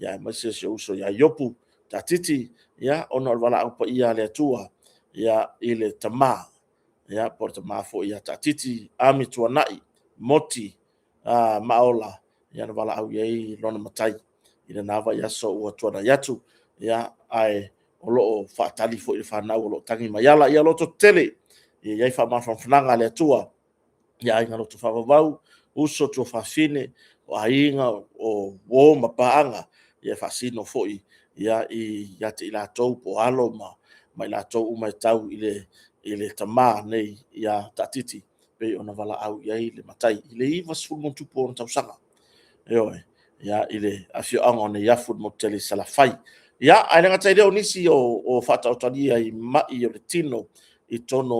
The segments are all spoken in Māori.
ia mai se uso ia yopu tatiti ia ona wala au pa ia le tua ia ile tama ia por tama fo ia tatiti ami tuanai moti maola ia na wala au ia lona matai ina nava ia so ua tuana yatu ia ai o loo whaatali fo i whanau o loo tangi maiala ia loto tele ia iai whamawhananga le tua ia ainga loto whawawau uso tua whawhine o ainga o wō mapaanga ia whasino fo ia ia te i lātou po alo mai lātou umai tau i le tamā nei ia tatiti pe ona wala au iai le matai i le iwa sfulmo tupo ona tausanga eoe ia i le afio anga ona iafud mo tele salafai ia ai langa tai leo nisi o whatautani ai mai o le tino i tono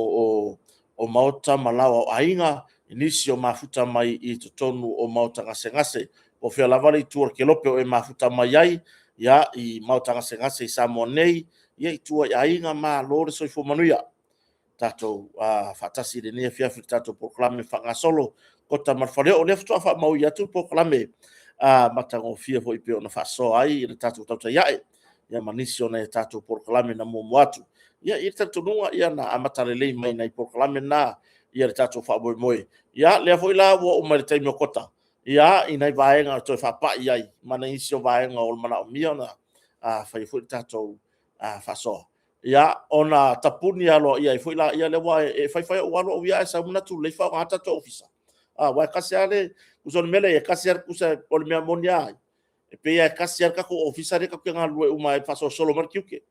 o maota malawa o ainga nisi o mafuta mai i to tonu o maota ngase o fia lavale i tuar ke lope o e mafuta mai ai ia i maota ngase i Samoa nei ia i tua i ainga ma lore soifo manuia tatou fatasi le nia fiafi tatou proklame whangasolo kota marwhare o leftua wha mau i atu proklame matango fia fo i pe ona whaso ai i le tatou tauta iae ia manisi ona e tatou proklame na mumu atu ia i tatou nunga ia na amatalelei mai na i proklame na ia le tatou wha moe ia lea fo i la ua o mai le taimi o kota ia i nai vaenga toi whapa i ai mana isi o vaenga o mana o mia na whai fo i tatou whaso ia ona tapuni alo ia foi la ia le wa e fai o alo ia sa una tu le fa ngata to ofisa wa kasiale uson mele e kasiar kusa o me amonia e pe ia kasiar ka ko ofisa re ka ke ngalu e uma e fa solo mar kiuke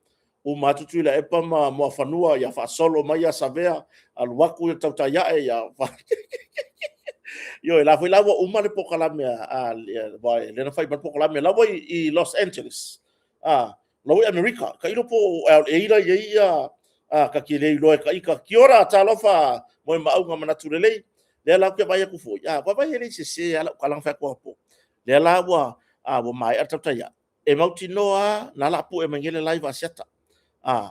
uma tu tu la e pa ma mo fanua ia fa solo mai ia savea al waku e tauta ia e ia yo la foi la uma le pokalame wa le na fai mar pokalame la i Los Angeles Lau America, ka ilo po e ira ia ka ki lei loe ka ika ki ora talofa mo e maunga manatu lelei le la ke vai ku fo ya wa vai ele se ala kalang fa ko po le la wa wa mai atata ya e mauti noa na la pu e mangele live asiata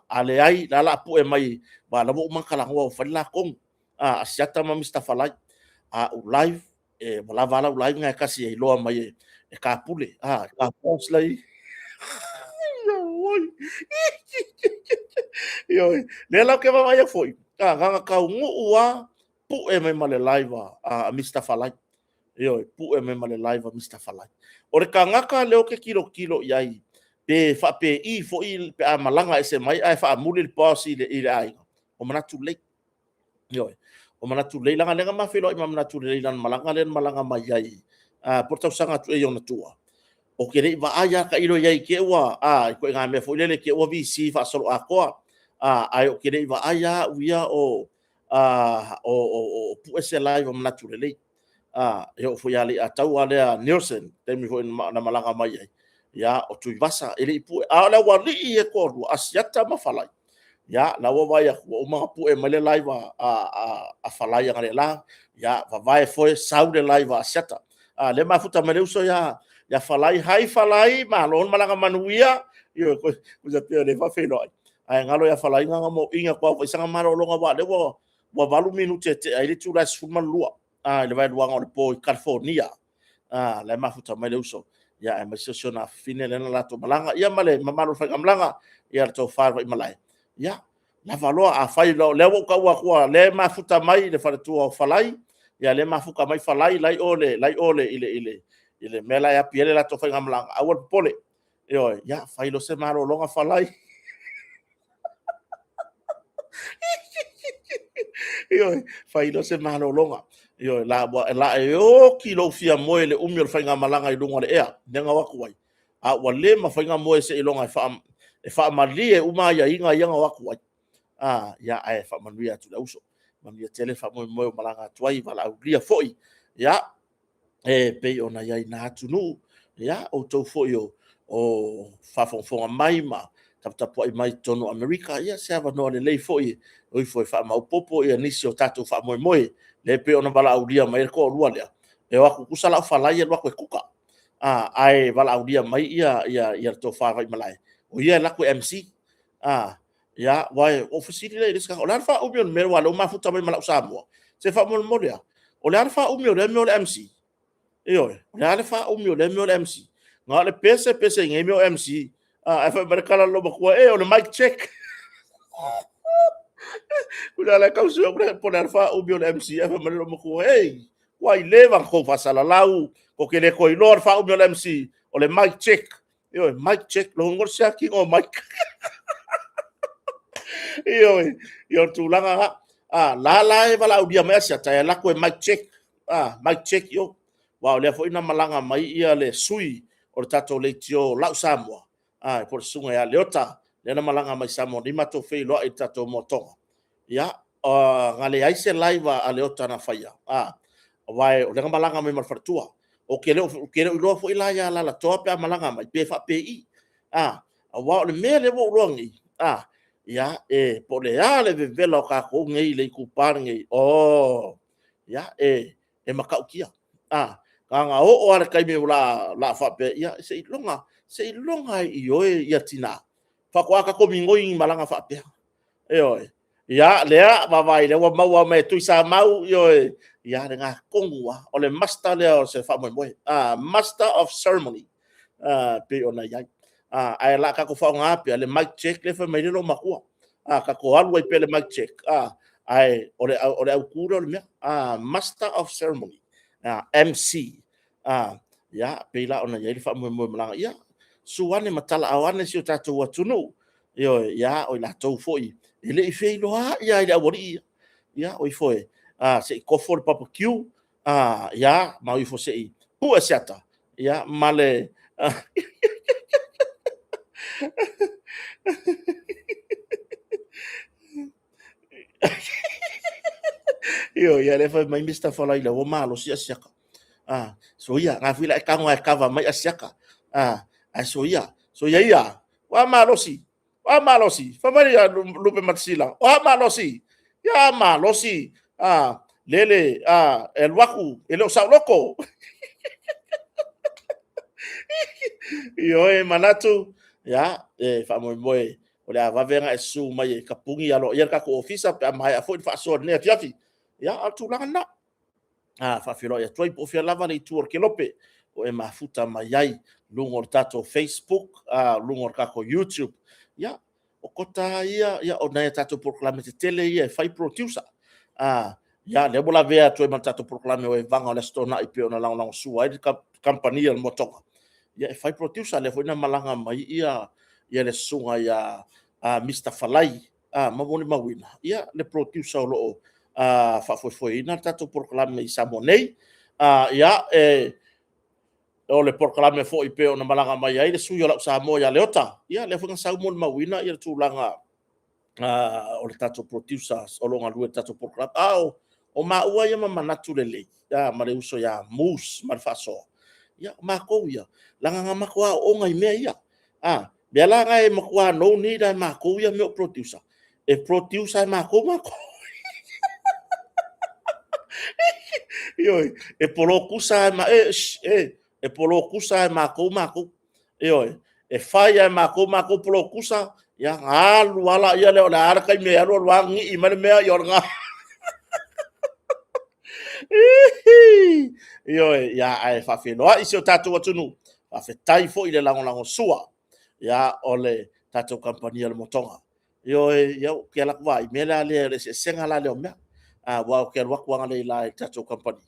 ale ai la pu e mai ba la mo makalang wa fa la kong asiata ma Mr. Falai live e wala vala live nga kasi e loa mai e ka pule ka post lai yo le la ke vai foi nga ka ngu ua pu e mai male live a Mr. Falai yo pu e mai male live a Mr. Falai ore ka ngaka leo ke kilo iai pe fa pe I fo I pe a malanga ese mai ai fa muli le posi le I ai o mana tu le yo o mana tu le langa lenga ma felo I mana tu le lan malanga mai ai porta sanga tu e yo na tua o ke rei va aya ka iro yai ke wa ko nga me fo lele ke wa vi si fa solo a ko ai o ke rei va aya uia o pu ese live o naturally yo fo yali a tau ale a Nielsen temi fo na malanga mai ai ya o tu vasa ele pu a la wa li e ko asiata ma falai ya la wa vai o ma pu e male live a falai nga la ya va vai fo saude live a asiata le ma futa mele uso ya falai hai falai ma lon malanga manuia yo ko usa pe le fa felo ai ngalo ya falai nga mo inga ko sanga maro longa wa le wa valu minute te ai tu ras fuma lua le vai luanga o po California le ma futa mai le uso ya e so na fine le na lato malanga ya male mamalo fa malanga ya to fa vai malai ya la valo a fai le wo ka wa le ma futa mai le fa tu falai ya le ma fuka mai falai lai ole ile mela ya piele la tofa ngamlang awal pole yo ya failo se malo longa falai yo failo se malo longa yo la yo kilo fia moele umio fa ngamalanga ilunga le ea nenga waku wai wale ma fa ngamoe se ilonga fa malie uma ya inga yanga waku wai ya ai fa manuia tu la uso manuia tele fa mo malanga tuai vala ulia foi ya pe ona ia na tunu ya o to fo yo o fa fo mai ma tapu ai mai tono America ia se ava no le lei foi o foi fa ma popo ia nisi o tatu fa mo le pe ona bala audia mai ko lua le e wa ku sala fa la ia wa ku kuka ai bala audia mai ia to fa vai malai o ia la ku MC ya vai ofisiri le diska o la fa o bion mer wa lo ma futa mai mala usamo se fa mo ya o la fa o le MC yo le ale fa o le MC nga le pese ngai meu MC e fa mereka lo makua o le mic check kuna le kau sio kuna ponar fa u bio le MC e fa mereka lo makua wai leva ko fa sala lau ko ke le ko ilor fa u bio le MC o le mic check yo mic check lo ngor sia ki o mic yo tulanga la e bala u dia me sia ta la ko mic check mic check yo wow le fo ina malanga mai ia le sui o tato le tio lau Samoa por sunga ya leota le na malanga mai Samoa ni mato fe lo i tato motonga ya ngale ai se live a leota na faia vai o le malanga mai marfatua o ke le lo fo ila ya la topa malanga mai pe fa pe i wa le me le wo rongi ya po le ale ve velo ka ko ngai le ku par ngai ya e makaukia kanga o ara kai me la fa pe ia se longa i oe ia tina fa kwa ka ko mingoi malanga fa pe ia lea va vai le wa mau me tu sa mau ia nga kongua o le master le o se fa mo master of ceremony pe ona ia ai la ka ko fa nga pe le mic check le fa me lo makua ka ko alu pe le mic check ai o le au kuro le master of ceremony MC ya pela ona ia fa mo malanga ia suane matala awane si o tatou atunu ya o la tou foi ele i fei loa ia ile awori ia o i foi se ko for barbecue ya ma i fo se pu seta ya male ya le fa mai mista fala ile o malo si asiaka so ia nga fila ka ngwa ka va mai asiaka so ia wa malosi fa mai ya lupe matsila wa malosi ya malosi lele el waku ele o sauloko manatu ya fa mo o le va venga e su mai ka pungi alo ia ka ko ofisa pe mai a foi fa so ne fiafi ya atu lana fa filo ya toi po fia lava le tour ke lope o e mafuta mai ai lungor tato Facebook lungor ka ko YouTube ya o kota ia o na tato proclame te tele ia fai producer ya le bola vea toi man tato proclame o e vanga le stona i pe ona lang su ai company al motoka ya fai producer le foi na malanga mai ia le sunga ya Mr. Falai maboni mawina ia le producer lo fa foi na tato proclame i Samonei ya o le proclame fo i pe ona malanga mai ai le suyo la Samoa ya leota ia le funga Samoa mawina ia tulanga o le tato producers o longa lue tato proclame o ma ua ia manatu le ma le uso ya mus ma faso ia ma ko ia langa nga makwa o ngai me ia bela ngai makwa no ni da ma ko ia me producer ma ko e polo kusa ma e polo kusa ma ko e fai ma ko polo kusa ya alu ala ia le ola ara kai me alu wangi i mane me ia nga ya ai fa fe no isi o tatu watunu fa fe tai fo ile lango sua ya ole tatu company le motonga ya ke la vai me la le se senga la le me wa ke wa kwa le la tatu company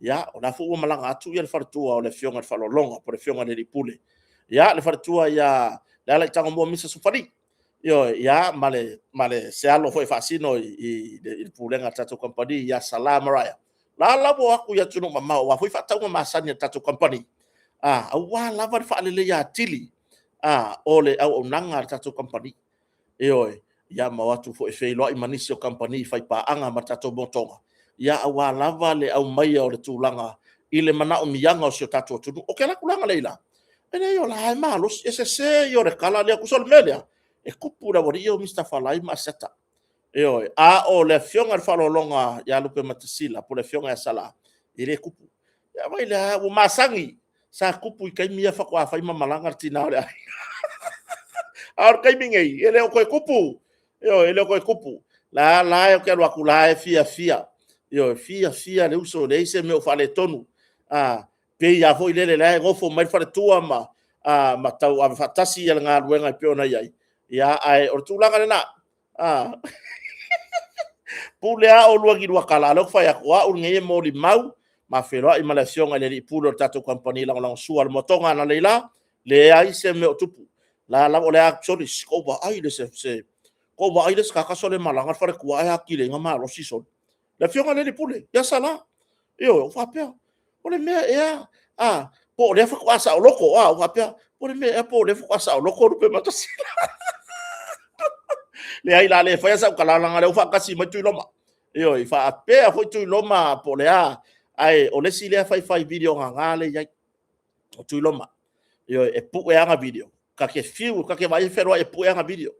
ya ona fu o malanga atu ia le fartua o le fionga le falolonga por le fionga le pule ya le fartua ya la tango mo misa sufari ya male se alo foi fasino i pule nga tatu company ya salama raya la bo aku ya tunu mama wa foi fatau ma sanya tatu company wa la va fa le ya tili ole au nanga tatu company ya ma watu fo e lo i manisio company fai pa anga ma tatu botonga ya wa lava le au mai o le tulanga ile mana o mianga o sio tatu tunu o ke la kulanga leila ene yo la malos se yo re kala le kusol media e kupura wori o Mr. Falai ma seta o le fionga falo longa ya lupe matasila po le fionga sala ile kupu ya mai le o masangi sa kupu kai mia fa kwa fa ima malanga tina le ar kai mingei ele o ko kupu ele o ko kupu la yo ke lo akula fia fia le uso le ise me o fale tonu pe ya foi le ngofo mai fale tua ma matau a fatasi ia ngā ruenga pe ona iai ia ai o tūlanga na pule a o luagi lua kala lo fa ya kwa o ngeye mo li mau ma fero i malafionga le pulo tato company la la sual motonga na leila le ai se me o tupu la o le actually scoba ai le se ko ba ai le ska ka sole malanga fa kwa ya ki le ngama lo si so la fionga le pule ya sala yo fa pe o le me ya po le fa kwa sa o loko fa pe o le me po le fa kwa sa o loko pe matasi le ai la le fa ya sa kala la le fa kasi ma tu loma yo i fa pe a foi tu loma po le ai o le si le fa video nga le ya o tu loma yo e pu e nga video ka ke fiu ka ke vai fero e pu e nga video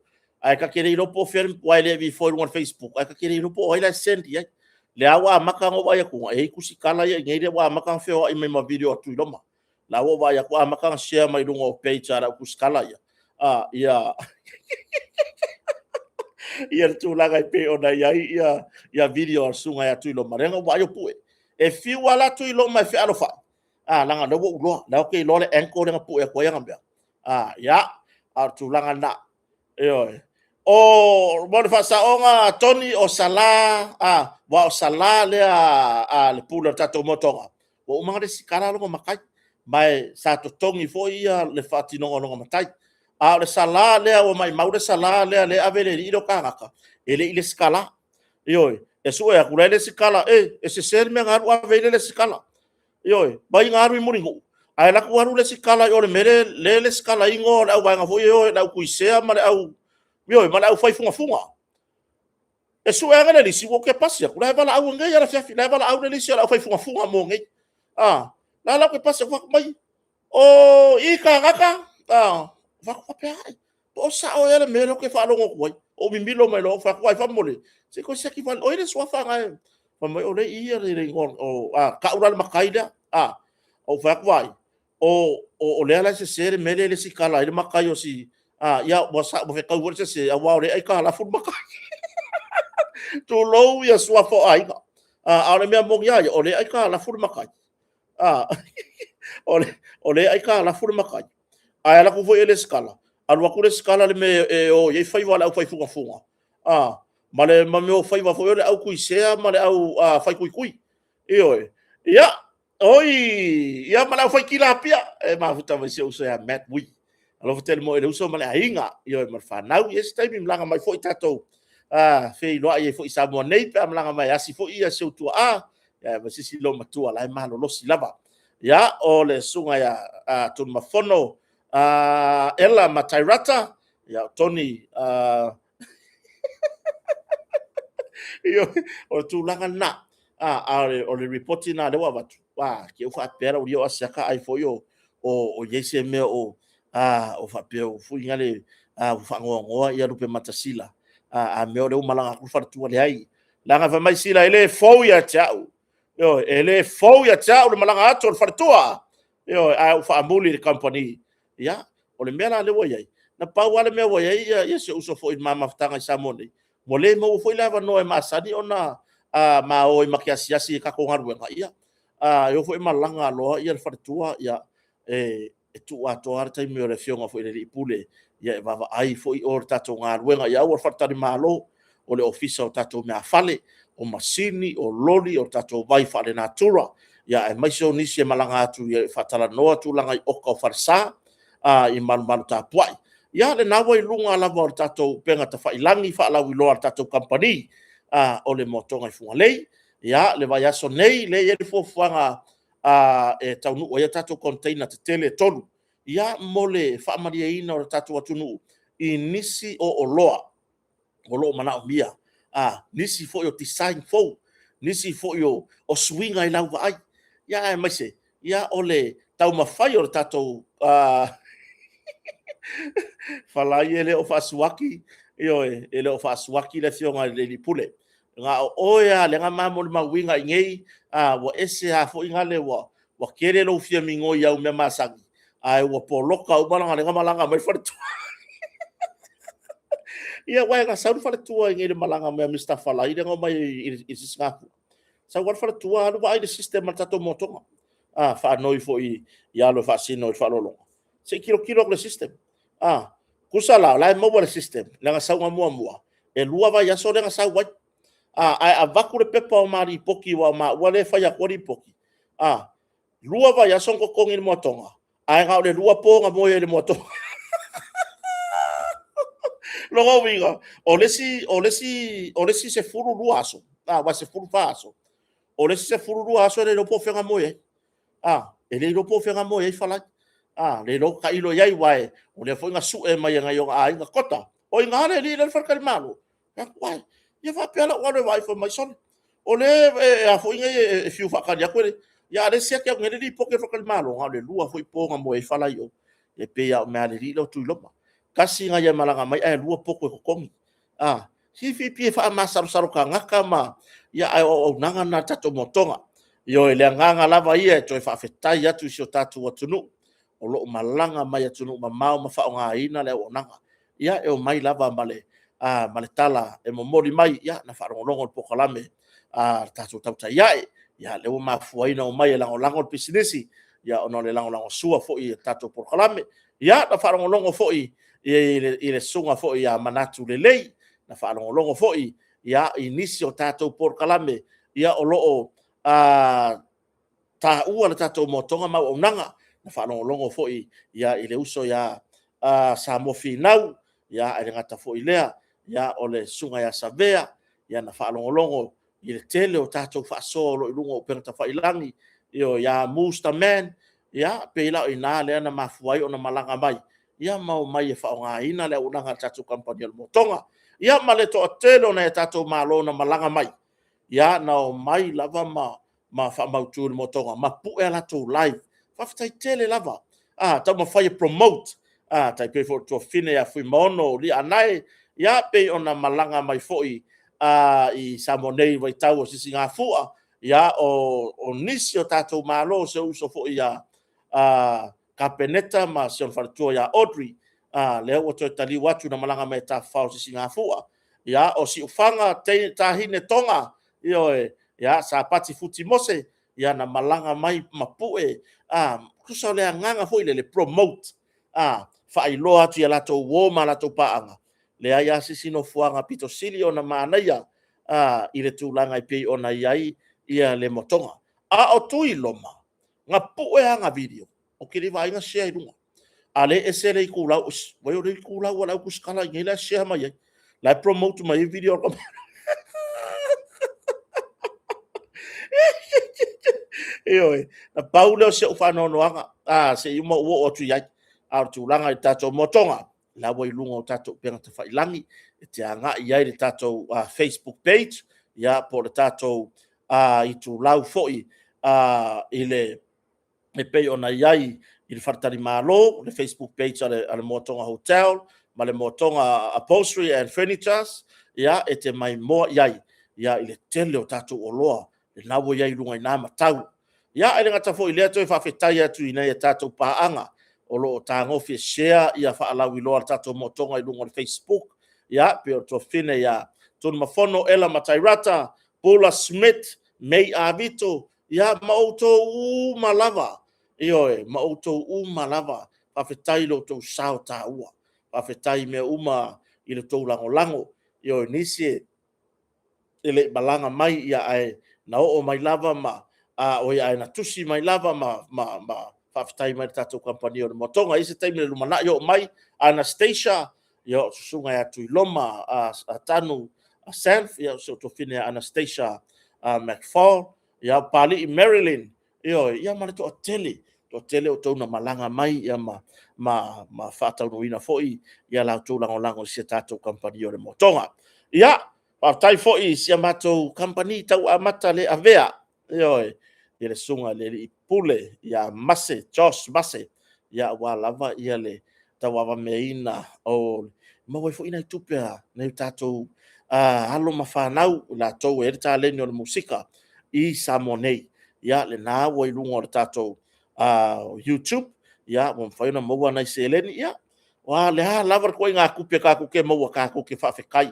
ai ka ke le po fer wai le vi foi on Facebook ai ka ke le po ai la send ya le awa maka ngo vai ku e ku si kala ya ngai le wa maka feo i me ma video tu loma la wo vai ku maka share mai lungo page ara ku skala ya ya ia tu laga pe ona ia video sunga ya tu lo marenga wa yo pu e fi wala tu lo mai fe alofa langa do lo la ke lo le enko le pu e ko ya ngambia ya tu langa na o mo fa sa onga Tony o sala wa o sala le le pu le tato motonga o manga de sikara lo makai mai sa to tongi fo ia le fatino no matai le sala le o mai mau le sala le avele ilo kangaka ele ile skala yo e su e ku le skala e se ser me ngaru avele le skala yo bai ngaru muringo ai la ku aru le skala yo le mere le skala ingo au vai nga fo yo la ku isea ma au yo ma au fai funga e su e ngale si wo ke pasi ku la vala au ngai ya fi la vala au le si la fai funga mo ngai la ku pasi fa mai o i kangaka va ko pe ai o sa o ele me lo ke fa lo ko o mi milo me lo fa ko ai fa mole se ko se ki fa o ele so fa ngai fa mai o le i re ngor o ka ura makaida o fa ko ai o le ala se se me le si kala ile makai o si ya bo sa bo fe ka ur se a wa le ai ka la fu makai to lo ya so fa ai a le me mo ya o le ai ka la fu makai o le ai ka la fu makai ai ala ku foi ele skala alu aku le skala le me o ye fai wala au fai funga male ma me o fai wa foi au ku sea male au fai kui ya oi ya mala fai kila pia e ma futa vai se uso ya mat wi alo futel mo ele uso male ainga ma fa nau yes time mi langa mai foi tato fei lo ai foi sa mo nei pe langa mai asi foi ia se tu ya ma sisi lo matua lai malo lo si lava ya o le sunga ya tun mafono ela matairata ya Tony o tu langa na o le reporting na le wa batu ke fa pera o yo asaka ai fo yo o yese me o fa pe o fu ngale fa ngo ya rupe matasila me o le malanga ku fa tu le ai langa fa mai sila ele fo ya chau ele fo ya chau le malanga ato fa tu fa ambuli le company ya o le mena le wo yai na pa wala me wo yai ya se uso fo mama ftanga sa moni mo le mo fo lava no e masani ona ma o makiasi ka ko ngaru nga ia yo fo malanga lo ia fa tua ya e tu ato ar tai me le fionga fo le pule ya va ai fo i or tato ngaru nga ia o fa tari malo o le ofisa o tato me afale o masini o loli o tato vai fa le natura ya e mai so nisi malanga tu ya fa tala no tu langa o ka farsa i man ta puai ya le nawa i lunga la vor tato penga ta fai langi fa la wi lo tato company o le motonga i funga lei ya le vai aso nei le ye fo fanga e tau nu o ya tato container te tele tolu ya mole fa maria ina o tato atunu i nisi o loa o lo mana o mia nisi fo yo design fo nisi fo yo o swinga i lau vai ya mai se ya ole tau mafai o tato fala ele o fasuaki ele o fasuaki le fionga le pule nga o ya le nga mamo ma winga ngei wo ese ha fo inga le wa kere lo fia mingo ya me masangi ai wo poloka o malanga le nga malanga mai fa ia wa nga sa fa tu ngei le malanga me Mr fala ile nga mai is nga sa wa fa tu wa ai de system ta to moto fa noi fo i ya lo fa sino fa lo se kilo le system kusala la mo le system la sa mua e lua vai aso le sa wai a vaku le pepa o mari poki wa ma wale fa ya kori poki lua vai aso ko kongi mo tonga ai ga le lua po nga mo le mo tonga lo winga o lesi se furu lua aso wa se furu fa aso o lesi se furu lua aso le lo po fenga mo e le lo po fenga mo e fala le lo ka ilo yai wai o le foi nga su e mai nga yo nga kota o nga le fa ka malo wai ia va pela o le vai for my son o le a foi nga fiu fa ka ya kwele ya le sia ke ngere di poke fa ka malo nga le lua foi po nga mo e fala yo e pe ya me ale lo tu lo kasi nga ya malanga mai e lua poko ko komi si fi pi fa ma saru ka ngaka ma ya o nanga na tato motonga yo le nganga lava ia to fa fetai atu si o tatu watunu o lo malanga mai atu no mau ma fa nga ina le o nanga ia e o mai lava male male tala e mo mori mai ia na fa longo po kalame tatu tauta ia le o ma fuaina o mai la lango pisinesi ia ono le lango sua fo i tatu po kalame ia na fa longo fo i le sunga fo ia manatu le lei na fa longo fo i ia inisio tatu por kalame ia o lo ta ua le tatu motonga ma o nanga na fa longo fo i ia ile uso ia sa mo finau ia ele ngata fo ilea ia ole sunga ya savea ia na fa longo i le tele o tatu fa solo i lungo perta fa ilangi io ia musta man ia pe ila ina le na mafuai ona malanga mai ia mau mai e fa nga ina le unanga tatu kampani o motonga ia male to tele na tatu malo na malanga mai ia na mai lava ma fa mautu le motonga ma pu ela to live fa fa tele lava ta ma fa promote tai pe for to fine ya fui mono li anai ia pe ona malanga mai foi i samonei vai tau si singa fua ia o nisio tato malo se uso foi ia kapeneta ma se fartua ya Audrey le o to tali watu na malanga mai ta fa si singa fua ia o si ufanga ta hine tonga io ia sa pati futi mose ia na malanga mai mapue kusa le nganga foi le promote fa ilo atu ya lato wo ma lato paanga le ai asisi no fuanga pito silio na manaia i le tūlanga i pei ona iai ia le motonga o tui loma nga pu e anga video o kiri vai nga share i runga ale ese le i kulau wai o le i kulau wala kuskala ngai la share mai ai la promote mai video oi na paulo se ufano noanga se i mo o tu iai au tūlanga i tato motonga la wai lunga o tato penga te whailangi e te anga i ai le tato Facebook page ia po le tato i tu lau foi i le pei ona iai i le whartari malo le Facebook page ale Motonga Hotel ma le Motonga Upholstery and Furnitures ia e te mai moa iai ia i le tele o tato o loa le nawo iai lunga i nā matau ia e le ngata foi lea toi whawhetai atu i nei e tato paanga o lo tango fi share ia fa ala wi lo tato motonga i lungo Facebook ia pe o to fine ia ton mafono ela matairata Paula Smith May Avito ia mauto u malava io mauto u malava fa fetai lo to sao ta ua fa fetai me uma i le to lango io nisi ele balanga mai ia ai na o mai lava ma o ia na tusi mai lava ma whawhitai mai tatou kampani o le motonga. Ise taimi le lumana yo mai Anastasia, yo susunga ya tui loma a tanu a Sanf, yo so to fine Anastasia McFall, ya pali i Maryland, yo ia male to tele o tau na malanga mai ia ma whatau nuina foi, ia lau tau lango si tatou kampani o le motonga. Ia, whawhitai foi si amatou kampani tau amata le avea, yo ia le sunga le i pule ia Mase Josh Mase ia wa lava ia le tawa meina o mo foi ina tupea nei tatou halo mafanau la tou e tale no musika i Samonei ia le na wo ilungo le tatou YouTube ia mo foi na mo na seleni ia wa le ha lava ko inga kupe ka ku ke mo ka ku ke fa fe kai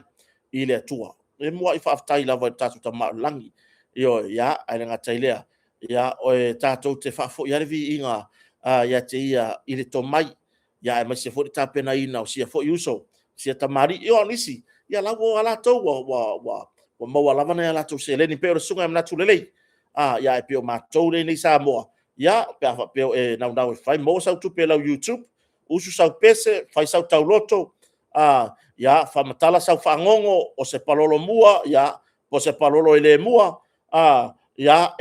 i le tua e mo i fa tai lava tatou tama langi io ia ai nga tailea ia o tatou te fafo ia vi inga ia te ia i le tomai ya e mai se fo ta pena ina o sia fo uso sia tamari yo nisi ya la wo ala to wa mo wala vana ya la to se le ni pe o sunga na tu lele ya e pe o ma to le ni sa mo ya pe fa pe e na fai mo sa tu pe la YouTube usu sa pese fai sa tau loto ya fa matala sa fa ngongo o se palolo mua ya po se palolo ele mua ya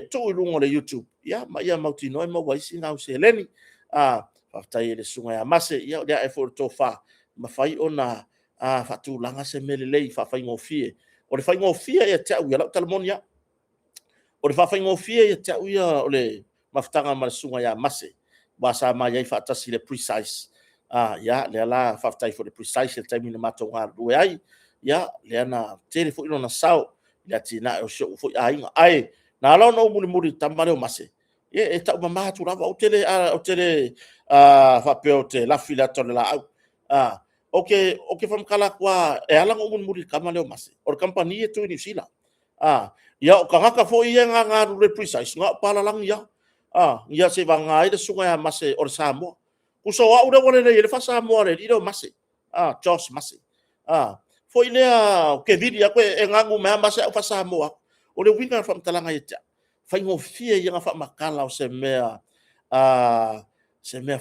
tu lungo le YouTube ya ma ya mauti no mo wai singa o se leni fa tai le sunga ya mase ya e fo to fa ma fai ona fa tu langa se melelei fa fai ngofie o le fai ngofie ya te u ya la talmonia o le fa fai ngofie ya te u ya o le maftanga ma sunga ya mase ba sa ma ya fa tasi le precise ya le la fa tai for the precise le time ni mato nga do ai ya le na tele fo ino na sao le tina o sho fo ai na lo no muri tamale o mase e ta ma tu lava o tele fa pe o te la fila to la okay fam kala kwa e ala ngo muri kamale o mase or company tu ni sila ya o kanga fo ia nga re precise nga pala lang ya ya se vanga ida sunga ya mase or samo kuso wa udah wala le fa samo re dido mase jos mase fo ile ke video ko e ngangu me mase fa samo o le winga from talanga ita fa ngo fie ya fa makala o se mea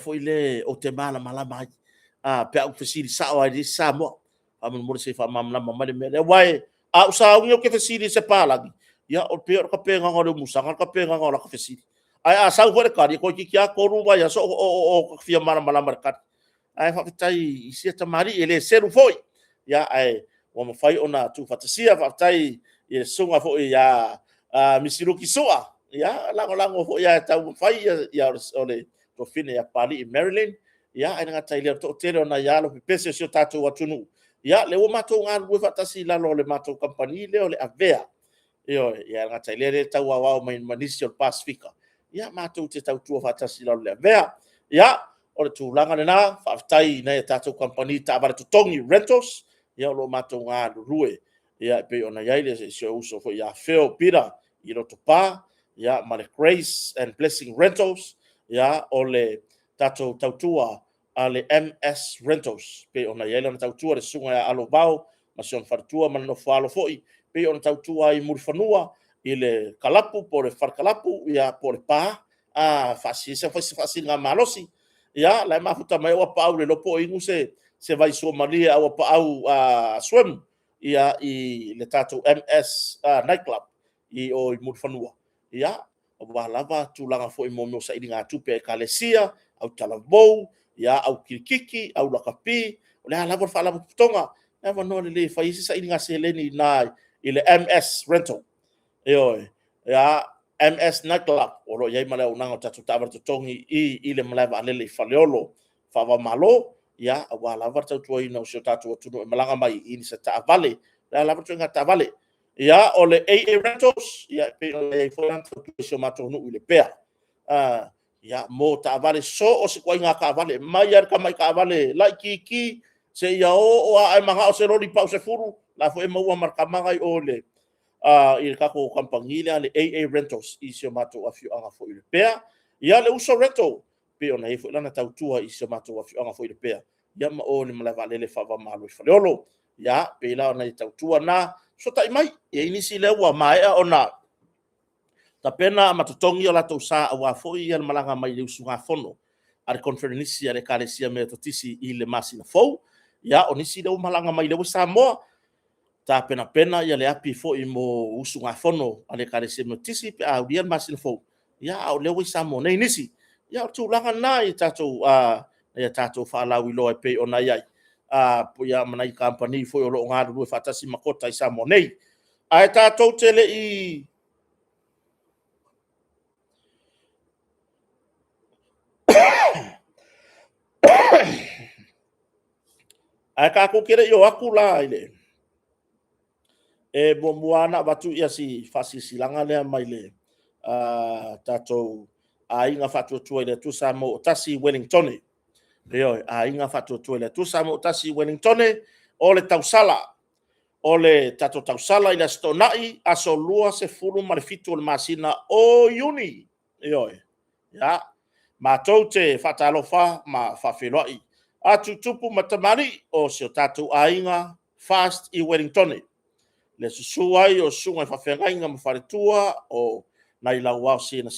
fo ile o te mala malama pe au fasili sa o di samo amun mo se fa mamla mamale me le wai usa unyo ke fasili se palagi ya o pe ka pe ngalo musanga ka pe ngalo ka fasili ai sa fo le kari ko ki kia ko ruba ya so o fia mara mala markat ai fa tai sia tamari ele seru foi ya ai o mo fai ona tu fatasia fa tai e sunga fo ya misiruki soa ya lango fo ya ta fai ya ole to fine ya pali in Maryland ya ai nga tai le to tele ona ya lo pese so tatu watunu ya le o mato nga lu fatasi la lo le mato company le ole avea yo ya nga tai le ta wa mai manisio Pacifica ya matou te tautua fatasi la le vea ya o le tulaga lena faafetai na e tatou company taavale totogi rentals ia o loo matou galulue ia pe ona iai le sio uso foi ia Phil Peter i loto pā ia ma le Grace and Blessing Rentals ia o le tatou tautua a le MS Rentals pe ona iai lana tautua le suga ia alovao ma se ona faletua ma le nofo alo foʻi pe ona tautua i mulifanua i le kalapu po le farkalapu ia po le pā faasisa faasiga malosi ia lae mafuta mai ua paau le lopo igu se vai somalia aua paau swim ia i le tatou MS nightclub i o i mulifanua ia ua lava tulaga foʻi mo meo saʻili gatupe e kalesia au talavou ia au kilikiki au lakapi o le a lava le faalava totoga e vanoa lelē faisi saʻili gaseleni na i le MS rental ya MS nightclub o lo yai mala unanga tatu tabar totongi i le mala valele i faleolo fa va malo ya wa la va tatu i no so tatu tu malanga mai i se ta vale la la tu ngata vale ya o le AA rentals ya pe o le foran tu so mato no le pea ya mo ta vale so o se ko nga ka vale mai ar ka mai ka vale la ki se ya o ai manga o se roli pa se furu la fo e mo marka mai o le i kako kampangile le AA rentals i se mato afiu anga fo ile pea ia le uso rental pe ona e fo lana tautua i se mato afiu anga fo ile pea ia ma o ni mala vale le fa va malo i faleolo ia pe la ona i tautua na so tai mai e inisi le wa mai ona ta pena matotongi o la to sa wa fo i al malanga mai le usunga fono ar conference ya le kalesia me totisi i le masina fo ia onisi le malanga mai le sa mo ta pena ia le api fo i mo usunga fono ale kare se notisi pe a udian masin fo ia o le wisa mo nei nisi ia tu langa na i tato ia tato fa la wi lo e pe ona ia po ia mana i company fo o lo ngadu lu fatasi makota i sa mo nei ai tato tele i ai ka ko kere yo akula ile e moana watu ia si fasi silanga le mai le tatou a inga fatu tu ile tu samo tasi Wellington leo a inga fatu tu ile tu samo tasi Wellington o le tausala o le tausala ila stonai aso lua se fulu malefitu le masina o uni leo ya Mātou te whatalofa ma whawheloi. Atu tupu matamari o se o tātou ainga fast I Wellington. Le susuai o sunga whawhengainga mawharetua o nai lau wau sina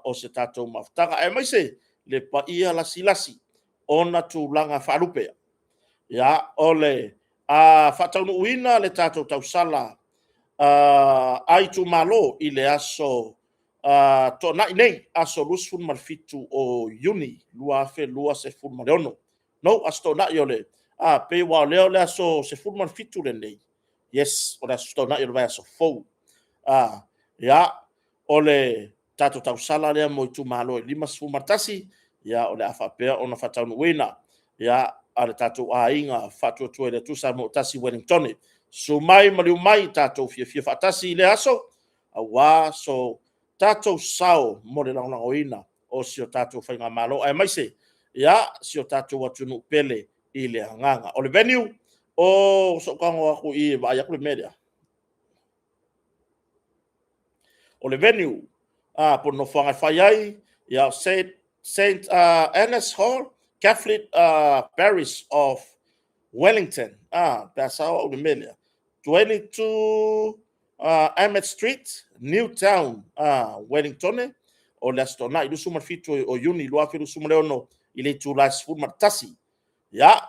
o se tātou mawhtanga. E maise le pa ia lasi ona tūlanga wharupea. Ya ole whataunu uina le tātou tausala ai tu malo I le aso to na nei aso lusfun marfitu o uni lua se fun mareono no asto na yole pe wa le aso se fun marfitu le nei yes o asto na yole aso fo ya ole tato tausala le mo tu malo lima fun martasi ya ole afa pe ona fatau wena ya ale tato ainga fatu tu le tu sa mo tasi Wellington so mai mai tato fia fatasi le aso awa so tatou sao mo le langoina o si o tatou whainga malo ai mai se ia si o tatou atunu pele I le hanganga o le venue o so kango aku I vai aku le media o le venue po no whanga whai ai ia Saint Anne's Hall Catholic Parish of Wellington pasa o le media 22 Emmett Street, Newtown, Wellington, o le astona I lusu marfitu o uni lua fe lusu leono I le tulas fu martasi. Ya,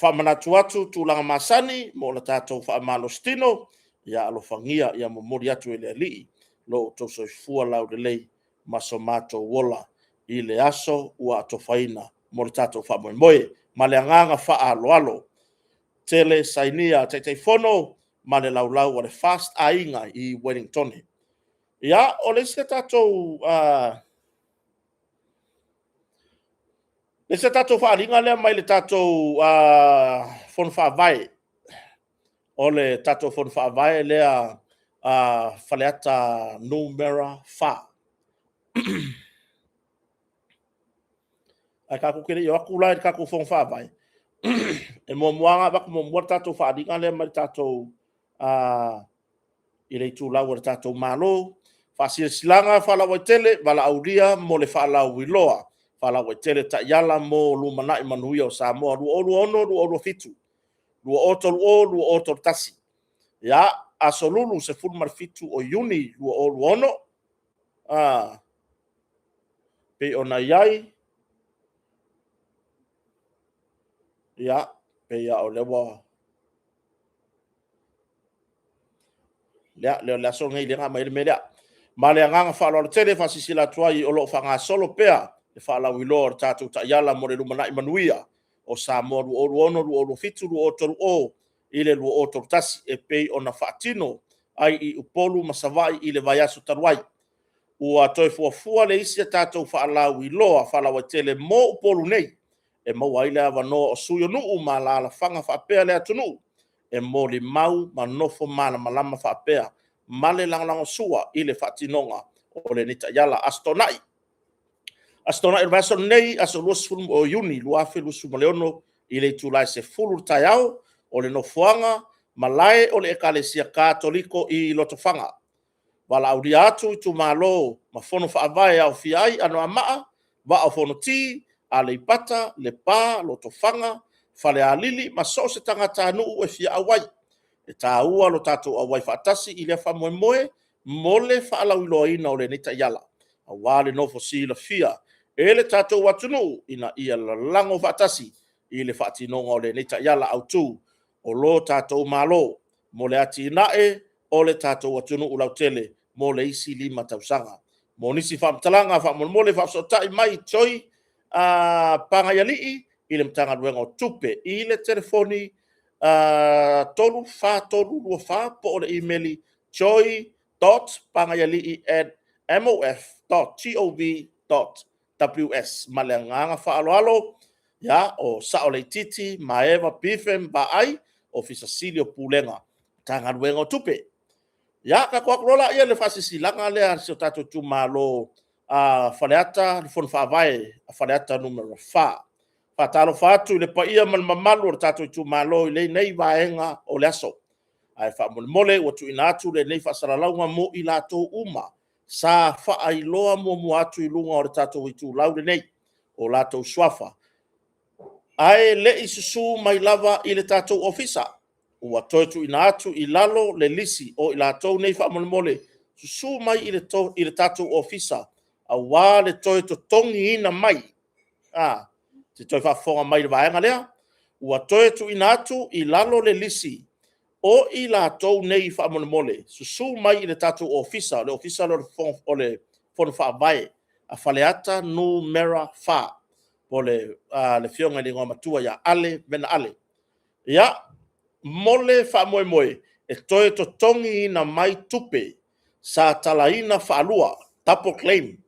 whamanatu atu tūlanga masani, mo la tātou whaamalostino, ya alo whangia, ya momori atu I le alii, lo tōsoi fua lau le lei, maso mato wola I le aso, ua ato whaina, mo le tātou whamoemoe, ma le anganga wha alo, tele sainia, te fono, ma le laulau o le fast ainga I Wellington. Ia, o le se tatou whaaringa lea mai le tatou fon whaavai. O le tatou fon whaavai lea whaleata numera wha. Ai kako kere i aku lai kako fon whaavai. E mo muanga bako mo mua tatou whaaringa lea mai tatou I le tūlau o le tātou malo, whasilanga whalawai tele, wala auria mo le whalau wiloa, whalawai tele ta iala mo lumanai manuia o Samoa, lua ono, lua ono fitu, lua oto tasi. Ya, aso lulu se fulmar fitu o uni, lua ono, pe ona iai, ya, pe ia o lewa, le so ngai le nga mai le mele ma le nga fa lo tele fa sisila tuai o lo fa nga solo pea le fa la wi lo tatu ta yala mo le lumana manuia o Samoa o ono o fitu o to o ile lo o to tasi e pe ona fatino ai I upolu masavai ile vayasu tarwai o atoi fua le isi tatu fa la wi lo fa la tele mo upolu nei e mo ai le avano o suyo nu ma la fanga fa pea le atunu e mo le mau manofo mana malama whapea, male langalango sua I le whatinonga o le nita yala astonai. Astonai rwaso nei aso luas fulum o uni luafe lusu maleono I le tulai se fulu taiao o le nofuanga malae o le ekalesia katoliko I lotofanga. Wala auria atu I tu malo mafono whaavai au fiai ano amaa, wa au fono ti, a le ipata, le pa, lotofanga, fale alili maso se tangata nuu e fia awai. E tā ua lo tātou awai whaatasi I lea whamoemoe mole whaalauiloaina o le nita iala. A wale nofo sila fia. E le tātou watunu ina ia lango whaatasi I le whaatinonga o le nita iala au tū. O lo tātou malo mo le ati inae o le tātou watunu ulau tele mo le isi lima tausanga. Mo nisi whamtalanga whamole whapsotai mai toi pangayalii I le mtanga ruenga o tupe I le telefoni tolu lua fa po o le emaili joy.pangayalii@mof.gov.ws ma le nganga whaaloalo ya o sao le titi maeva pifem ba ai o fisasilio pulenga tanga ruenga o tupe ya ka kwa lola ia le fasisilanga le so tatu tu malo faleata fon faavai faleata numero 4 fatalo fatu le paia mal mamalu o tatu tu malo le nei vaenga o le aso ai fa mole o tu inatu le nei fasaralaunga mo I lato uma sa whaailoa mua atu I lunga o le tātou I tū laure nei, o lātou swafa. Ae le I susu mai lava I le tātou ofisa, ua toe tu ina atu I lalo le lisi o I lātou nei whaamole susu mai I le tātou ofisa, a wā le toe to tongi ina mai, te toi whaafonga mai le vaenga lea, ua toe tu ina atu I lalo le lisi, o I lātou nei whaamole susu mai I le tātou ofisa, le ofisa o le fono whaavae, a whaleata nu mera wha, o le fionga ni ngā matua ia ale, mena ale. Ia, mole whaamoe, e toe to tongi ina mai tupe, sa talaina whaalua, tapo claim,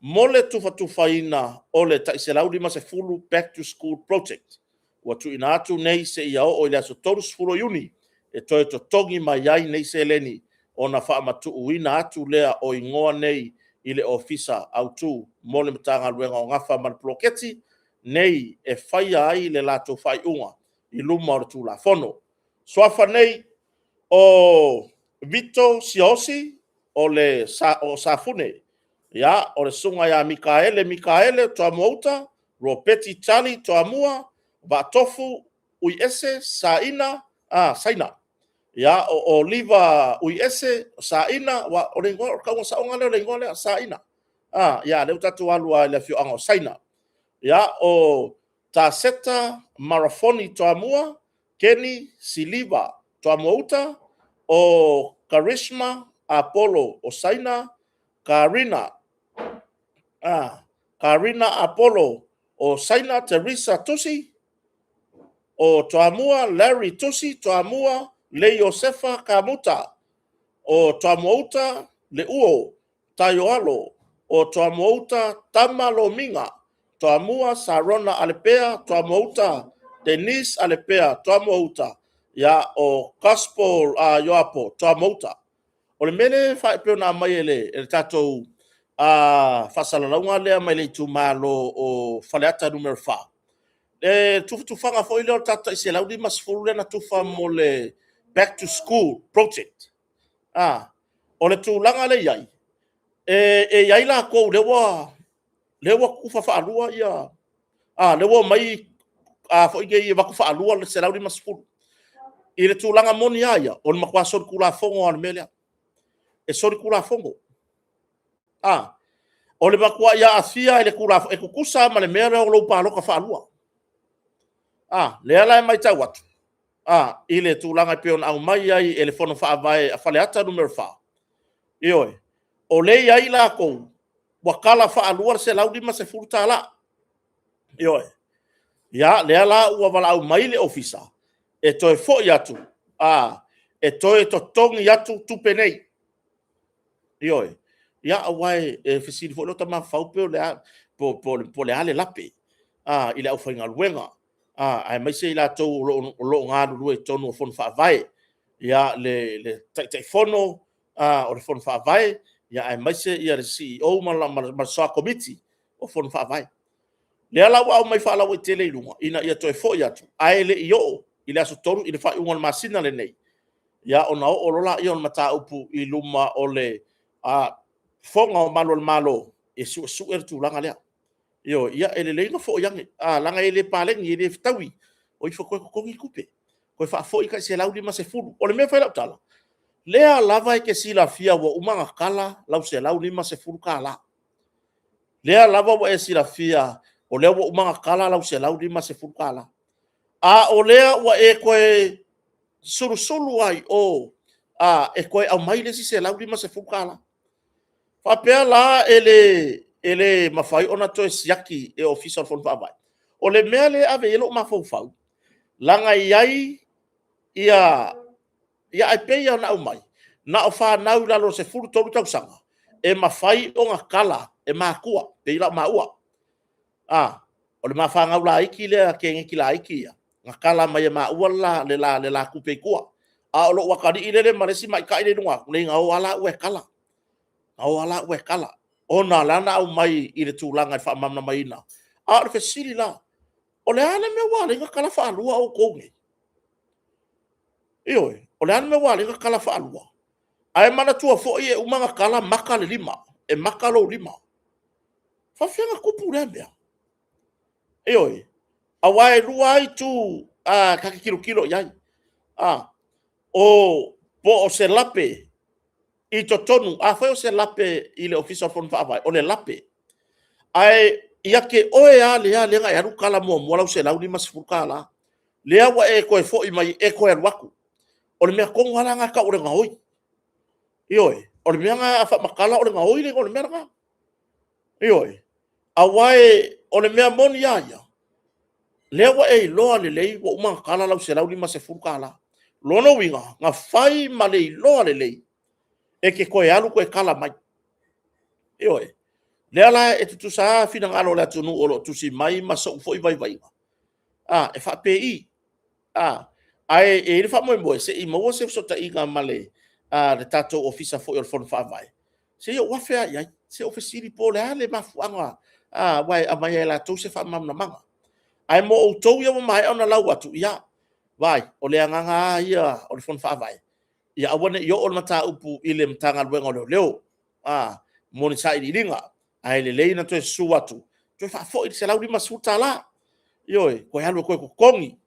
mole tufa ina o le taiselau 50 back to school project. Ua tu ina atu nei se ia o le aso toru sfuro yuni, e toe to tongi mai ai nei se leni, o na whaamatu uina atu lea o ingoa nei I le ofisa au tu, mole matanga luenga o ngafa manploketi, nei e whaia ai le lato whai unga, I luma o tu la fono. Swafa nei o Vito Siosi, o le o Safune, ya o le sunga ya Mikaele toa mouta, Ropeti Tali toa mua, Batofu Uiese Saina, Saina. Ya o Oliva Uiese Saina, wa o le ngō, kaunga saonga leo le ngō lea Saina. Ya leo tatu alua le fio ango Saina. Ya o Taseta Marafoni toa mua, Kenny Siliva toa mouta, o Charisma Apollo o Saina, Karina Apollo o Saina Teresa Tusi, o Toamua Larry Tusi, Toamua Le Josefa Kamuta, o Toamouta Le Uo Tayoalo, o Toamouta Tamalominga, Toamua Sarona Alepea, Toamouta Denise Alepea, Toamouta, ya o Gospel Yoapo, Toamouta. O le mele whaipeo na mai ele tatou whasalalaunga lea mai le tu malo o whaleata numero 4. Tufanga fo ile o tata I se laudi masfulu na tufa mo le back to school project. O le tūlanga le iai. E iai la kou lewa kufa whaalua ia. Lewa mai fo ike I waku whaalua le se laudi masfulu. I le tūlanga moni aia, o le makua sori kula fongo ane melea. E sori kula fongo. O le makua ia asia ele kula e kukusa ma le mea o lo paloka whaalua. Le ala mai tau watu. I le tūlanga peon au mai ai ele fono whaavae a whaleata numero 4. Ioi. O le iai la kou, wakala whaalua se laudi ma se furuta la. Ioi. Ia, le ala ua wala au mai le ofisa. E toe fo i atu. E toe to tongi atu tupe nei. Ioi. Ia awai e fesiri fo lota ma whaupeo le po le ale lape. I le au whainga luenga. Ai mai se la tau lo ngā lulu e tonu o fono whaavae. Ia le tai fono o le fono whaavae. Ia ai mai se ia le CEO ma soa komiti o fono whaavae. Le ala au mai whaalau e tele ilunga. Ina ia toi fo i atu. Ai le i o. I le aso toru i le whai unga masina le nei. Ia o na o lola i on mata upu I luma o le fonga o malo e su e tūlanga lea. Yo, ia ele lenga fo yang langa ele palengi ele ftawi. O ifo ko kupe. Ko fa fo ika se laudi ma se fulu. O le me fa la tala. Lea lava ke sila fia wa umanga kala lau se laudi ma se fulu kala. Lea lava wa e sila fia o lea wa umanga kala lau se laudi ma se fulu kala. O lea wa e koe sulu ai o e koe au mai le si se laudi ma se fulu kala. Fa pea la ele mafai ona to siaki e official fon fa vai. O le mea le ave elo mafau. Langa iai ia ai peia na umai. Na o fa na ula lo se furu toru tau sanga. E mafai o nga kala e makua pe ila maua. O le mafa nga ula iki le ke ngi la iki ia. Nga kala mai maua le la kupe kua. O lo wakari ile le maresi mai ka ile nunga. Le nga o ala ue kala. Au ala ue kala. Ona lana au mai I le tūlanga I whaamamna mai ina. Le fesiri la. O le ana me wale inga kala whaalua o kounge. Ioi. O le ana me wale inga kala whaalua. Ai mana tua fo e umanga kala maka le lima. E maka lo lima. Whawhianga kupu rea mea. E oi. A wai rua ai tu kaki kilo iai. O po o se lape i to tonu. A whai o se lape i le official phone whaavai. O le lape. Ai ia ke oe a lea lenga e aru kala mua mua lau se lau lima sifuru kala. Lea wa e koe fo i mai e koe aruaku. O le mea kongo halanga ka ore ngahoi. Ioi. O le mea nga a makala ore ngahoi le o le mea nga. Ioi. A wai o le mea moni ia. Lea wa e loa le lei wa umanga kala lau se lau lima sifuru kala. Lono winga nga fai ma le loa le lei. E ke koe alu koe kala mai. Ioi. Lea la e tutu sa fina ngalo le tunu o lo tusi mai ma so fo i vai vai. E fa PI. Ai e le fa mo se i mo se so ta inga male le tato ofisa fo il fon fa vai. Se yo wa fa ya se ofisiri po le ale ma fu anga wai a mai la to se fa mam na manga. Ai mo o to yo mai ona lau atu ya. Vai o le anga ia o le fon fa vai. Ya awane yo o mata upu ile mtanga lwengo leo. Mo ni sa i ringa. Ai le leina to su atu. To fa fo i se lau di masuta la. Yo ko halu ko kongi.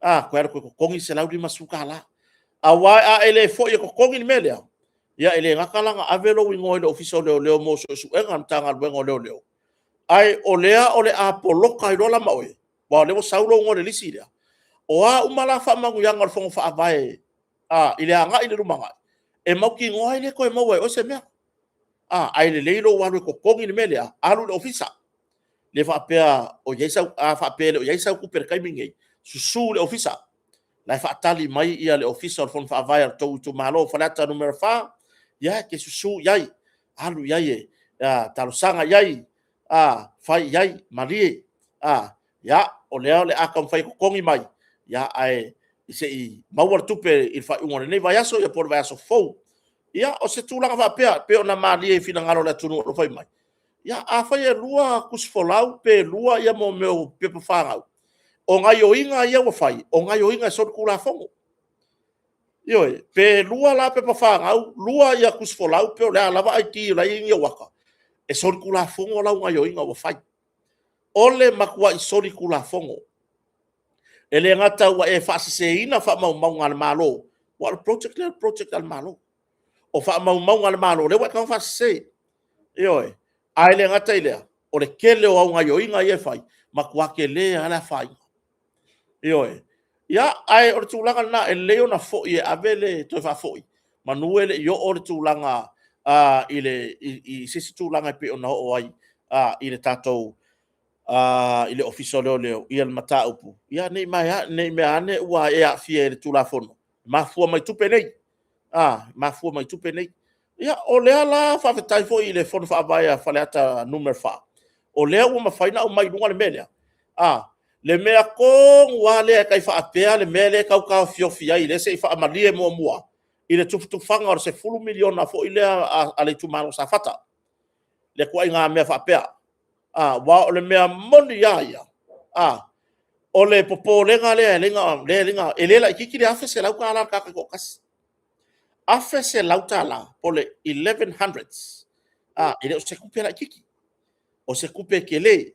Ko era ko kongi se lau di masuka la. A wai a ele fo ye ko kongi melea. Ya ele ngakala nga avelo wingo le official leo mo so su enga mtanga lwengo leo. Ai o lea o le apoloka i rola maoe. Wa le mo saulo ngore lisi dia. O umala fa mangu yang al fongo fa avae. Ile anga ile rumanga. E mau ki ngoi le ko e mau o se mea. Ai le leilo walu ko kongi ni melea. Alu le ofisa. Le fa pea o yesa fa pea le o yesa ku per kai mingi. Susu le ofisa. La fa tali mai ia le ofisa al fon fa avae to malo falata numero fa. Ya ke susu yai. Alu yai. Talo sanga yai. Fai yai malie. Ya o le akam fai ko kongi mai. Ya ai se i mawar tupe il fa ngone nei vai aso ya por vai aso fo. Ya o se tulanga va pe ona mali e fina ngalo le tunu lo fai mai. Ya a fai e lua kus folau pe lua ia mo meu pe pa fanga. O ngai o inga ia wa fai. O ngai o inga so kula fongo. Yo pe lua la pe pa fanga lua ia kus folau pe o la lava ai ti la inga waka. E so kula fongo la ngai o inga wa fai. Ole makua i so kula fongo. Ele ngata wa e fa se ina fa mau ngal malo. Wa project al malo. O fa mau ngal malo le wa kan fa se. Yo ai le ngata ile. O le kele o nga yo inga ye fai. Makua ke le ala fai. Yo ya ai o tulanga na e leo na fo ye avele to fa foi. Manuele yo o tulanga ile i sisi tulanga pe ona o ai ile tatou ile official leo ia mata upu ia nei mai ane ua e a fie le tula fono mafua mai tupe nei mafua mai tupe nei ia o lea la fa fetai fo ile fono fa vai fa le ata number fa o lea ua mafaina o mai lunga le melea le mea ko wa le kai fa apea le mele kau ka fio fia ile se fa amalie mo mua ile tufu fanga o se fulu miliona fo ile a le tumalo sa fata le ko inga me fa apea wa o le mea moni ia o le popo lenga ele la kiki le afe se lau ka ala ka ko kas afe se lau tala po le 1100s ele o se kupe la kiki o se kupe kele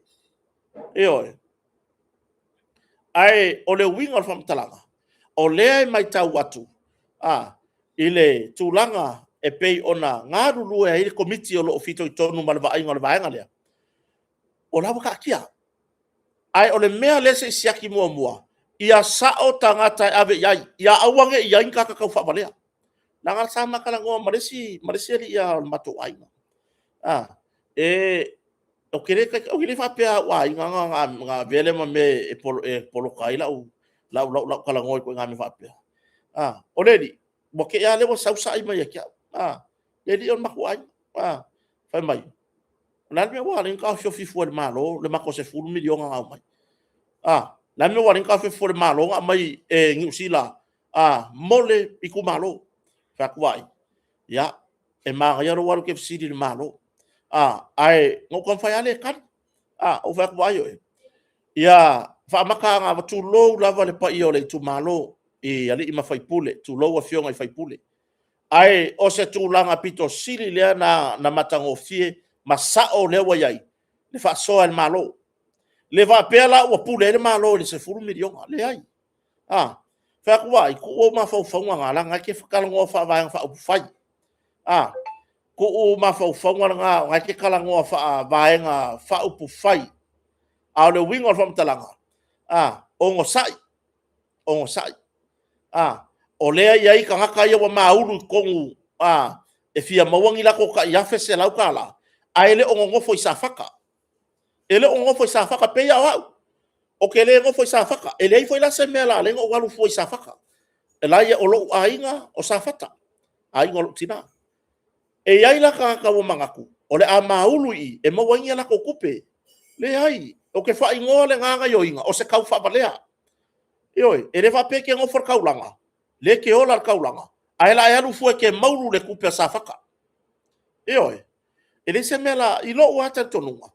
ai o le winga o famtalanga o le mai tau atu ile tulanga e pei ona ngaru lue ai komiti o lo fito i tonu malva ai ngol vaenga le o la ka kia ai o le mea lese siaki mua ia sao tangata ave ia awange ia inka ka fa balea nanga sama kala ngo maresi li ia mato ai o kere fa pe wa nga vele ma me e polo kai la kala ngo ko nga me fa pe o ledi mo ke ia le mo sausa ai mai kia ledi on maku ai fa mai la me wa rin ka fi fu malo le mako se fu milion nga mai la me wa rin ka fi fu malo nga mai e ngi usila mole iku malo fa kwai ya e ma ya ro wa ke fi di malo ai ngo kon fa ya le kan o fa kwai yo ya fa maka nga tu lo la va le pa io le tu malo e ali ma fai pule tu lo wa fionga i fai pule ai o se tūlanga pito siri lea na matangofie masao lewa iai le whaasoa le malo le vapela ua pule le malo le se furu milionga le ai whakua i ku o mawhauwhaunga ngā langa ke whakalangoa whaavaianga whaupufai ku o mawhauwhaunga ngā ke kalangoa whaavaianga whaupufai au le winga o whamtalanga ongo sai o lea iai ka ngaka ia wa maulu kongu e fia mawangi lako ka iafe se lau kala aele ongo ngofo i sa whaka ele ongo ngofo i sa whaka peia wau o ke le ngofo i sa whaka ele i fo i la se mea la lenga o walu fo i sa whaka e la ia o lo ainga o sa whata ainga o lo tina e iai la ka ngaka wa mangaku o le a maulu i e mawangi lako kupe le ai o ke wha ingoa le nganga yoinga o se kau wha balea ioi e le wha peke ngofo kaulanga le ke ola kaulanga ai la alu fu ke maulu le kupe sa whaka ioi e le se mela i lo wata tonunga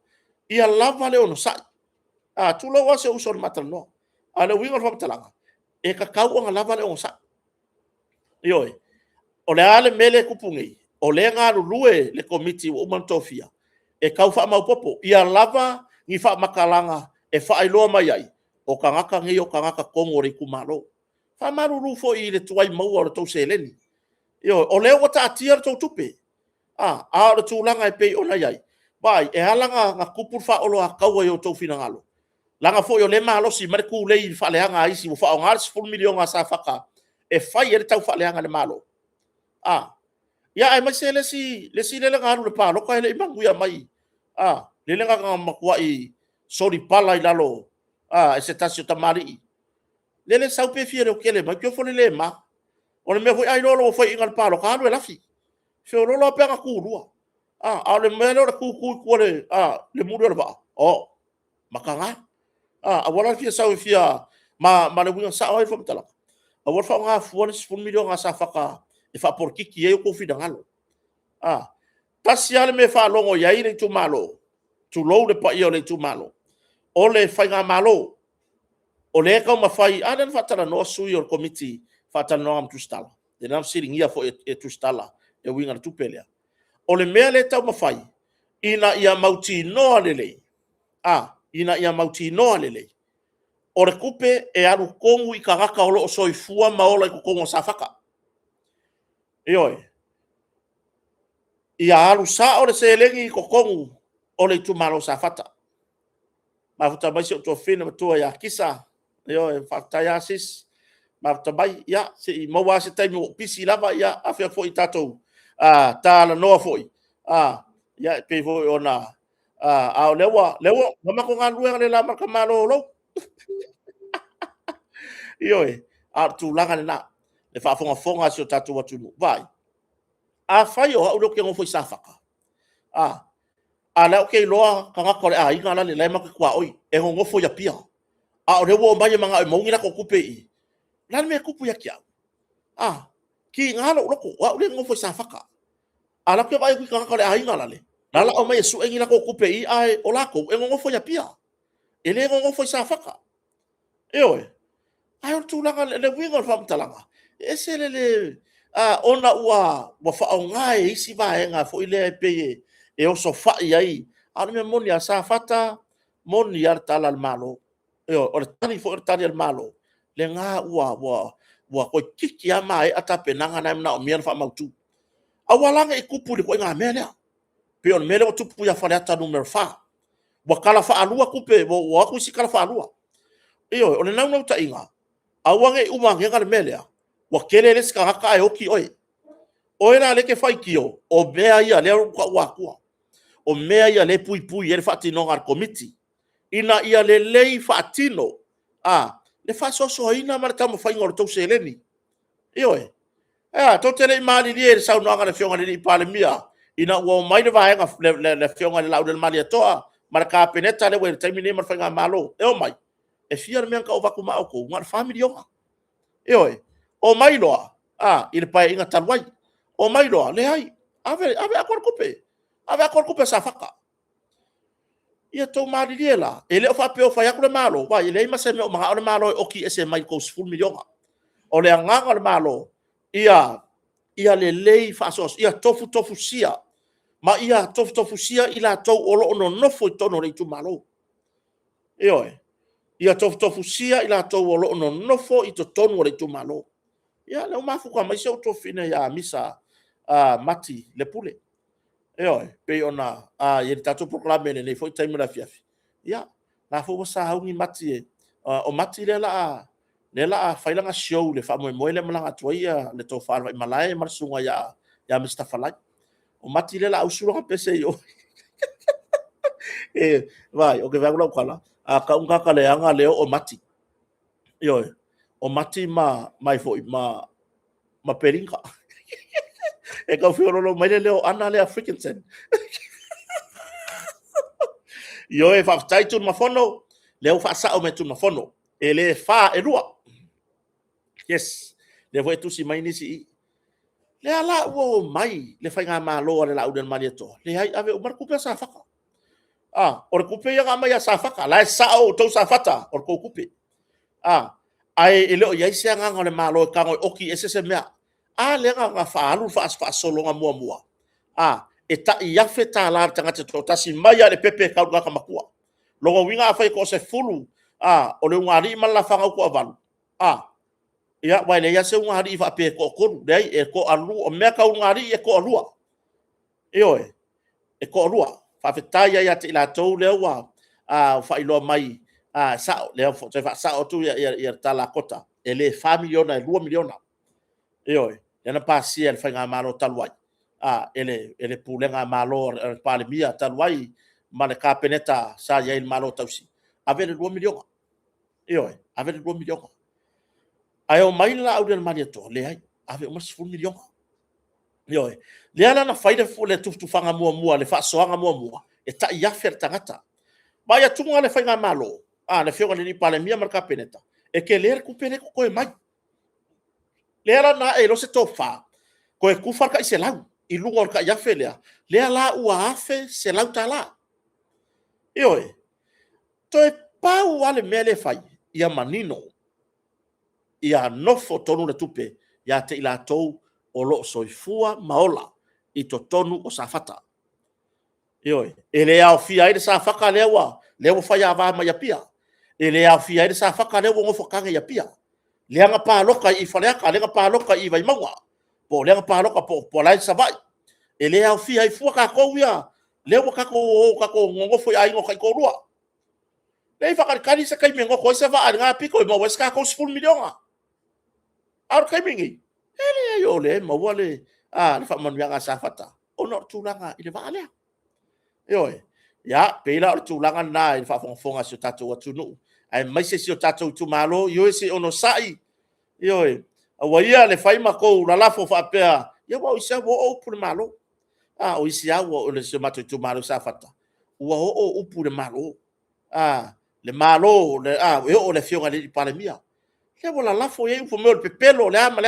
ia lava le ono sai tulo wa se uso mata no ale winga fa talanga e ka kau nga lava le ono sai ioi o le ale mele kupungi o le nga lue le komiti o mantofia e kau fa mau popo ia lava ni fa makalanga e fa ilo mai ai o ka ngaka ngi o ka ngaka kongo re kumalo fa maruru fo i le tuai mau o le tau seleni io o le o ta tia to tupe a le tulanga e pe ona yai bai e halanga nga kupur fa o lo akau yo to fina ngalo langa fo yo le malo si mar ku le fa le anga isi fa o ngal 1 milion sa faka e fa ye tau fa le anga le malo ya ai ma se le si le ngalu le palo ka le mangu ya mai le nga nga makua i sori pala i lalo e se tasio tamari lele sau pe fiero kele ma kyo fole le ma o le me foi ai lolo foi ingal palo ka no la fi se o lolo pe nga ku lua le me lo ku le le muro ba makanga a wala fi sau fia ma le bunga sa ai fo tala a wala fa nga fu 1 million sa faka e fa por kiki e ko fi dangalo tasiale me fa longo ya ile tu malo tu lo le pa yo le tu malo o le fa nga malo o le ka ma fai adan fatala no sui o committee fatala no am tu stala de nam sitting here for tu stala e winga tu pelea o le mea le tau ma fai ina ia mauti no alele ina ia mauti no alele o le kupe e aru kongu i kagaka o lo o soifua maola i kukongo sa faka ioi ia aru sa o le selengi i kukongu o le tu malo sa fata ma futa mai se o to fina matua ya kisa yo e fataiasis ma tabai ya se i mawa se tai mo pisi lava ya afia foi tato tala no foi ya pe foi ona a lewa mama ko ngalu le la marka malo lo yo e tu langa na le fa fonga se tato watu vai a fai o lo ke ngo foi safaka ala ke loa kanga kore i ngala le lai maka kwa oi e ngo foi ya pia o le wo mai manga mo ngira ko kupe i la me kupu ya kia ki ngalo loko wa le ngo foi safaka ala ke vai ku kanga kore ngala le la o mai su ngira ko kupe i ai o la ko e ngo foi ya pia e le ngo foi safaka oi ai o tu langa le winga fa mtalanga e se le ona wa fa o ngai isi va nga foi le pe e o so fa ai ana me moni asa fata moni ar tala al malo o tani fo tani al malo le nga wa ko kiki ama e ata penanga na o mian fa mautu awalanga e kupu le ko nga mele pe on mele o tupu ya fa ata numero fa wa kala fa alua kupe wa ku si kala fa alua o le nau ta inga awange uma ngenga le mele wa kele le ska ka e oki oi na le ke fai kio o bea ia le wa o mea ia le pui ele fatino ar committee ina ia le lei fatino le fa so ina mar tamo fai ngor to seleni ioe to tele mali le sa no ngana fionga le pale mia ina wo mai le vai le fionga le laudel mali toa mar ka peneta le we termine mar fai malo o mai e fiar me ka o va kuma o ko mar family ioe o mai loa il pai inga talwai o mai loa le ai ave akor kupe ave akor kupe sa faka ia to mari la ele fa pe o fa yakule malo wa ele ma se me o malo o ki ese mai ko 1 milion o le anga le malo ia ia lelei faasos ia tofu sia ma ia tofu sia ila tou olo no nofo I tono le tumalo ioe ia tofu sia ila tou olo no nofo I to tonu le tumalo ia le mafu ka mai se tofina ia misa mati le pule ioe pe ona ia tatu proklame ne foi time la fiafi ia na fo sa haungi mati e o mati le la failanga show le fa mo le malanga toia le to fa malai marsunga ya Mr. Falai o mati le la usura pese yo vai o ke va ngula kala ka unga ka le anga le o mati yo o mati mai foi ma peringa e ka fioro lo mai le o ana le African sen yo e fa tai tu ma fono le o fa sa o me tu ma fono e le fa e lua yes le voi tu si mai ni si le ala wo mai le fai nga malo le la udan mani to le ai ave o marku pesa faka or kupe ya mai sa faka la sa o to sa fata or ko kupe ai ele o yai se nga le malo ka ngo oki ese se mea le nga fa alu fa solo nga mua e ta ia feta la tanga te to tasi mai le pepe ka nga makua logo winga fa ko se fulu o le ngari mala fa nga ko avalu ia wai le ya se ngari fa pe ko dei e ko alu o me ka ngari e ko alua ioe e ko alua fa fetaia ya te la to le wa fa ilo mai sa le fa sa o tu ya tala kota ele familiona e 2 miliona ioe yana pasia le fa nga malo talwai ele pulenga malo palemia talwai male kapeneta sa ya il malo tausi ave 2 miliona ioe ave 2 miliona ai o mai la au mani to le ai ave o mas 1 miliona ioe le ala na faida fu le tu fanga mua le fa soanga mua e ta ia fer tangata mai atu ngale fa nga malo le fio le pale mia marka peneta e ke ler ku pene ko e mai le ala na e lo se tofa ko e ku farka se lau I lungo ka ia felea le ala ua afe se lau tala ioe to e pau ale mele fai ia manino ia nofo tonu le tupe ia te ila tou o lo soifua maola I to tonu o safata ioe ele au fia ide sa faka lewa fai ava mai pia ele au fia ide sa faka lewa ngofo kanga ia pia le anga pa loka I faleaka le anga pa loka I vai maua po le anga pa loka po lai savai ele au fia I fuaka ko ia lewa kako ngofo ai ngo kai ko rua le fa kali sa kai mengo ko sa va nga piko mo weska ko 10 miliona ar kai mingi ele yo le mo wale le fa man nga safata ono tulanga I le vale ioe ya pela o tulanga na I fa fonga so tatu atunu ai mai se si o tatu tu malo yo se ono sai ioe awaia le fai mako la lafo fa pea ya wa isa wo o pu malo o isia wo le se matu tu malo safata wa o pu le malo le malo le o le fionga le palemia le vola lafo ye fu me o pepelo le am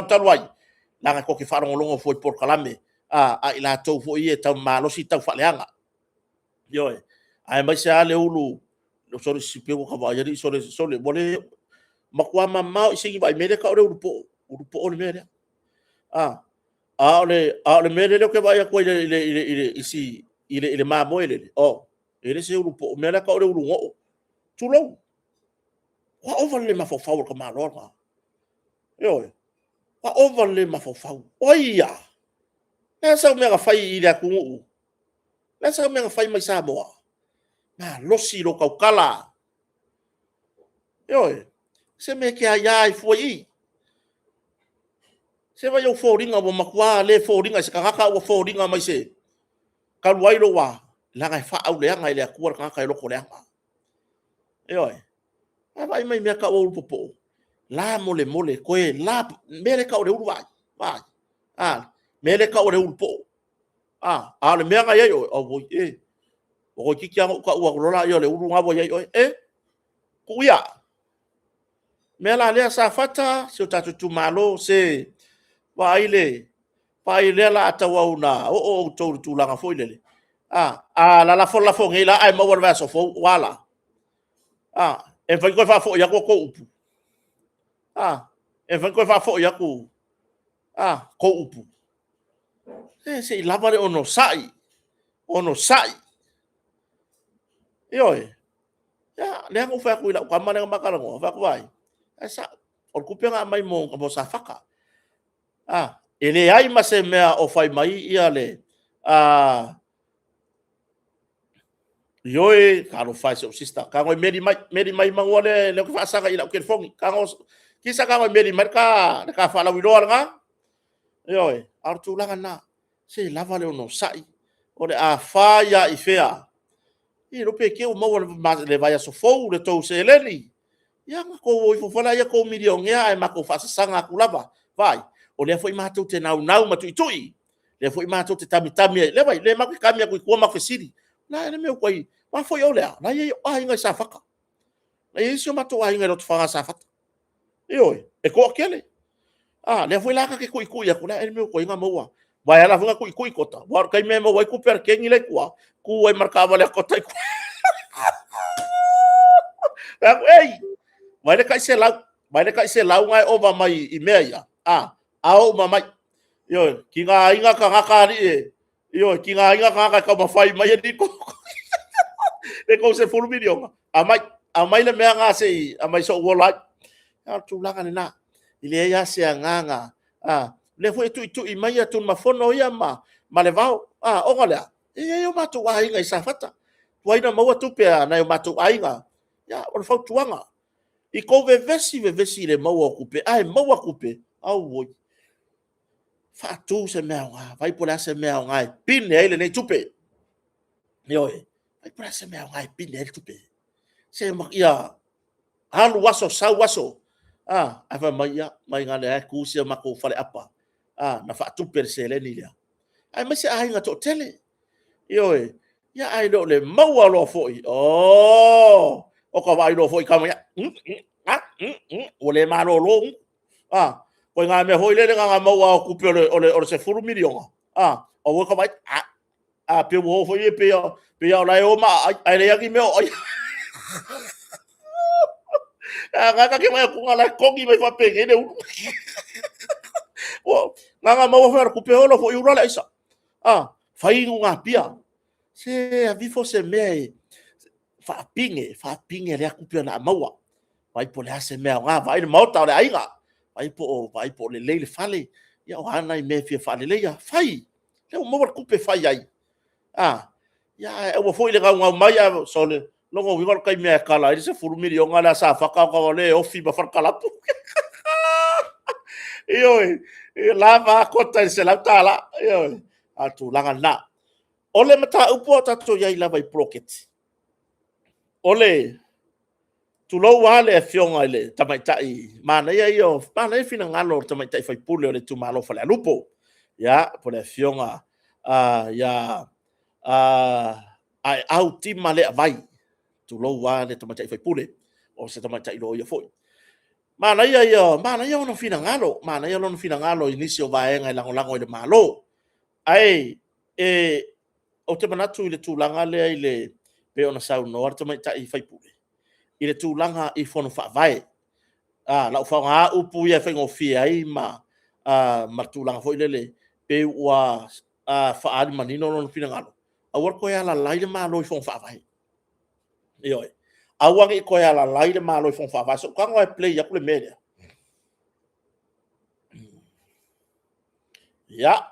talwai la ko ki fa longo fo por kalame ila to fo ye ta malo si ta fa leanga ioe ai mai se ale ulu lo sore si pe ko va yari sore bole makua mama singi vai mele ka ore urupo o le mele le mele le ke vai ko ile isi ile mamo ile ele se urupo mele ka ore urungo tulo wa over le mafofau ka malora ioe wa over le mafofau oia nasa me ga fai ile ku nasa me ga fai mai sa moa na losi lo kaukala ioe se me ke ai foi se vai o foringa mo makua le foringa se kaka o foringa mai se ka luai lo wa la ga fa au le nga ile ku ka ka lo ko le nga ioe vai mai me ka o popo la mole ko la me le ka o le vai me le ka o le po le me nga ye o voi o ki kia ka o lo la yo le uru nga voi ku ya me la le sa fata se tatu tu malo se wa ile pa ile la tawa una o tu la nga foi le la fo ngila ai mo wa verso fo wala e vai ko fa fo ya ko upu e vai ko fa fo ya ko ko upu se lava le ono sai ioe ya le ngo fa ku ila ka mana makala ngo fa ku vai esa o kupe nga mai mo ka sa faka ele ai ma se mea o fai mai ia le ioe ka ro fai so sister ka ngo meri mai mangole le ku fa sanga ila ku fongi ka ngo kisa ka ngo meri mai ka fa la wiloa nga ioe artu langa na se lava le ono sai o le a fa ya i fea i ro pe ke o mo le vai so fou le tou se leni ia ko o fo fala ia ko milion ia e mako fa sanga ku lava vai o le foi matou te nau matu tui le foi matou te tami le vai le mako kamia ku ko mako siri na ele meu koi ma foi o le na ia ai ngai sa faka na ia so matou ai ngai ro fa sa fata io e ko kele le foi la ka ke ku ia ku na ele meu koi nga moa vai ala funga ku kota war kai me mo vai ku per ke ngi le ku ai markava le kota ku ei mai le kai se lau ngai over mai i mea ia ao mamai yo ki nga inga ka ngaka ri yo ki nga inga ka ka mafai mai ni ko e ko se full video amai le mea nga se amai so wola tu langa na ile ya se nganga le foi tu i mai tu mafono ia ma le vao o ngale e yo matu wa inga sa fata wai na maua tu pe na yo matu ainga ya o fa tuanga i ko vevesi le maua kupe maua kupe au woi fa tu se mea vai pola se mea ngai pin ele nei tupe yo vai pola se mea ngai pin ele tupe se ma ia halu waso sa waso ava mai ngale ku se ma ko fale apa na fa tu per se le ni ya ai ma se ai nga to tele yo ya ai do le maua lo foi o ka vai lo foi kama ya o le malo lo ko nga me hoi le nga maua ku pe o se furu milion o ka vai pe wo foi pe ya la o ma ai le ya ki me o nga ke mai ku nga la ko ki me fa pe ke de o nga maua fa ku pe o lo foi ura la isa fai nga pia se a vi se me fa pinge le ku pe na maua vai po le ase me nga vai le mauta le aiga vai po le fale ya o ana i me fi fale le ya fai le mo ku pe fai ai ya e wo foi le nga mai so le longo wi ngol kai me kala i se furu milion ala sa fa ka ko le o fi ba fa kala pu io la va kota se la tala io tu langa na ole mata upo tato ya ila vai proket ole tu lo wale fionga ile tamaitai mana ia io mana fina ngalo tamaitai fai pule ole tu malo fale lupo ya pole fionga ya ai au tim male vai tu lo wale tamaitai fai pule o se tamaitai lo ia foi mana ia no fina ngalo inisio vaenga lango ile malo ai o te manatu i le tūlanga lea i le pe ona sau noa tamaitai fai pule i le tūlanga i fono whaavae lau whaunga upu ia whaingo fia ai ma tūlanga fo i lele pe ua whaari manino no fina ngalo awar koe ala laile malo i fono whaavae ioi awang i koe ala laile malo i fono whaavae so kango e play yaku le media ya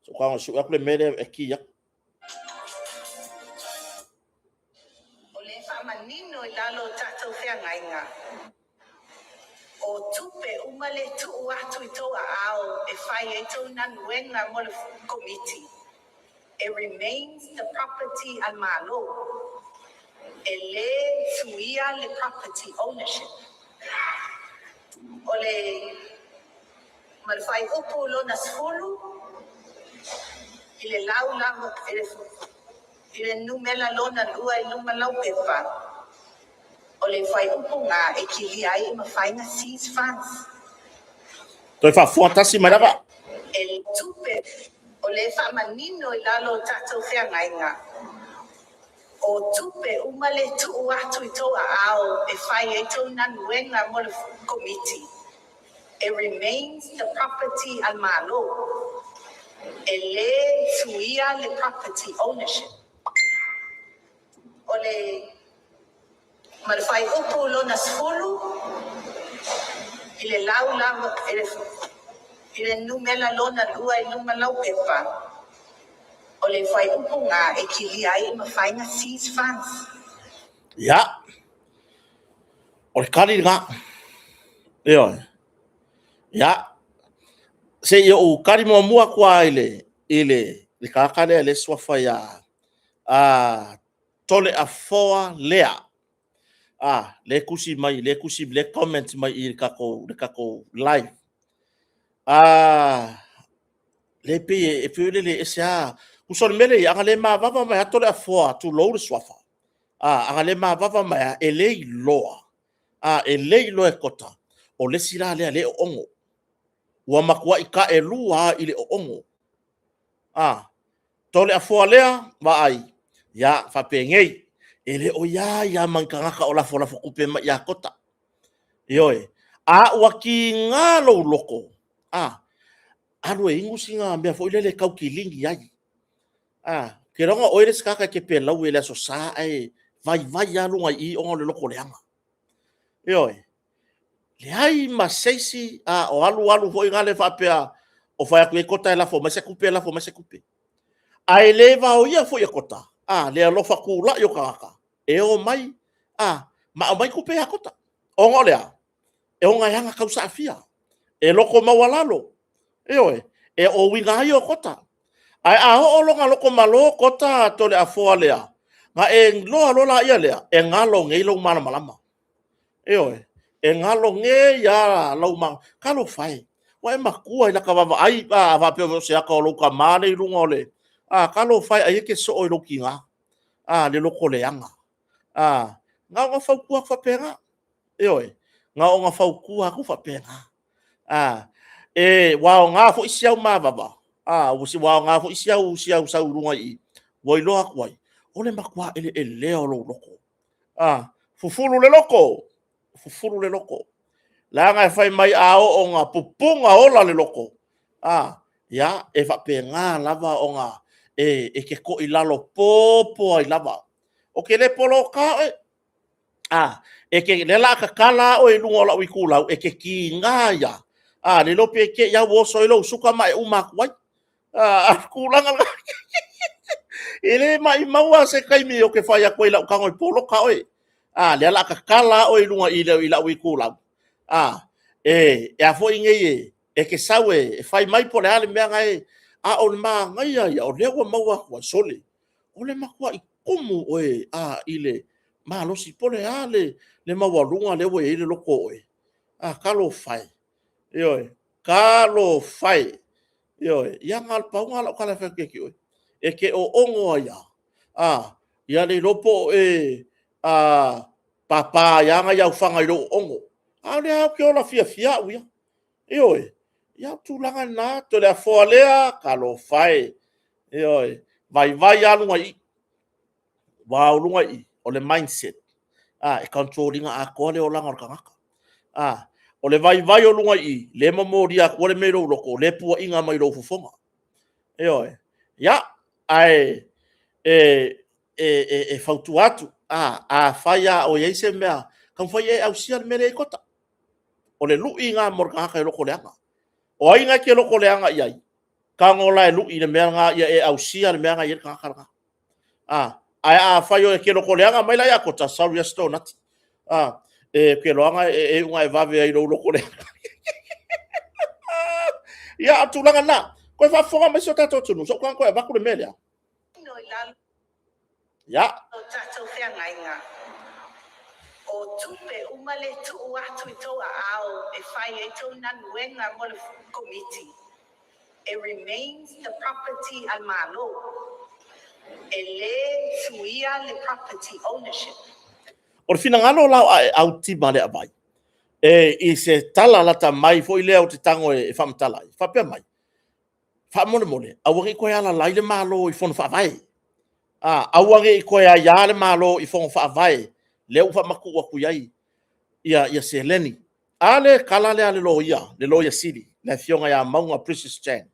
so kango su yaku le media e ki yaku manino i lalo tatou feagaiga o tupe uma le tuu atu i tou aao e fai ai tou nanuega mo le committee. It remains the property al malo. E le fuia le property ownership. O le malfai upu lona sfulu i le lau i le numela lona lua i luma lau pepa. O le fai upu ngā e kili ai ma fai ngā seize funds. toi fa fotasi mai lava E tupe o le wha manino i lalo tatou whea ngai ngā. O tupe umale tu atu i toa ao e whai e tau nanuenga mo le committee. It remains the property al malo. Ele tuia le property ownership. Ole malfai upo lo na sfulu ile lau ile numela lo na lua ile numela pepa. Ole fai upo nga e kili ai ma fai na seize funds. Ya. Ole kari nga. Eo. Ya. Se yo kari mo mua kwa ile le kakane le swafa ya tole a foa lea. Le kusi le comment mai i kako live. Le pe e pe le esa uson mele anga le ma vava mai tole a foa tu lo le swafa. Anga le ma vava mai e le loa. E le lo e kota. O le sira le ongo. Ua makua i ka e lua i le ongo. Tole a foa lea ma ai. Ya whapengei. Ele o ya mankangaka o lafo kupe ma ya kota. Ioe. Ua ki ngā lo loko. Anu e ingu singa mea fo ilele kau ki lingi ai. Ke ronga oire skaka ke pe lau ele aso sa ai. Vai alunga i onga le loko leanga. Ioe. Le ai ma seisi o alu fo ingale whapea o whai aku e kota e lafo ma se kupe. Ai le va o ia fo ia kota. Le alofa kula yo kaka. E o mai ma o mai kupe a kota. O ngolea. E o ngai hanga kausa afia. E loko mawalalo. Ioe. E o winga ai o kota. Ai o longa loko malo kota tole a foa lea. Nga e loa ia lea. E ngalo ngei lo mana malama. Ioe. E ngalo nge ya lau ma kalo fai wa e makua ina ka va ai va pe se aka o ka mane i lunga ole kalo fai ai ke so o lo kinga le loko leanga nga nga fa ku fa pena oi nga nga fa ku fa pena wa nga fo isia ma baba o si wa nga fo isia sa lunga i wa lo akwa ole makua ele o lo loko fufulu le loko la nga fai mai o nga pupunga ola le loko ya e fa penga lava o nga e ke ko ilalo popo ai lava o ke le polo ka e ke le la ka kala o e lungo la wikula e ke ki nga ya le lope ke ya wo so ilo suka mai uma kwai kulanga ele mai maua se kai mi o ke fai a koila ka ngoi polo ka oi le la ka kala o e lunga ila wikula e a fo inge e ke sawe fai mai po le ale mea ngai o ma ngai ya o le wa maua wa sole o le makua i kumu oe ile ma lo si po le ale le maua lunga le we ile loko oe kalo fai ya ngal pa ngal kala fa ke ki oe e ke o ongo ya ya le lopo papa ya nga ya fanga ilo ongo ale au ke ola fia uia ioe ya tulanga na to le folea kalo fai ioe vai alunga i wa alunga i o le mindset e controlling a ko le olanga kangaka o le vai o lunga i le memoria ko le mero loko le pu inga mai lo fufonga ioe ya ai e fautu atu fai o ye se mea kan fai e au sia mere kota o le lui ngā morka haka e loko leanga. O ai ngā ke loko leanga iai. Ka ngola e lui le mea ngā ia e au sia le mea ngā ia kakaranga. Ai whai o e ke loko leanga mai lai ako ta sauri a sto nati. Ke loanga e unga e vave ai loko leanga. Ia atu langa na. Koe whafonga mai so tato tunu. So kwan koe waku le melea. Ia. O tato whea ngai ngā. O tupe umale tu atu i toa ao e whai e tau nanuenga mo le committee. It remains the property al malo. Ele tuia le property ownership. O le fina ngalo lau au tima le abai. I se tala lata mai fo i lea o te tango e whamatala. Whapea mai. Whamone mole. A wangi koe ala lai le malo i whono whawai. Awange i koe a yale malo i fonga wha vai. Leo wha maku wa kuyai. Ia se leni. Ale kala le ale lo ia siri. Le fionga ia maunga Precious Chang.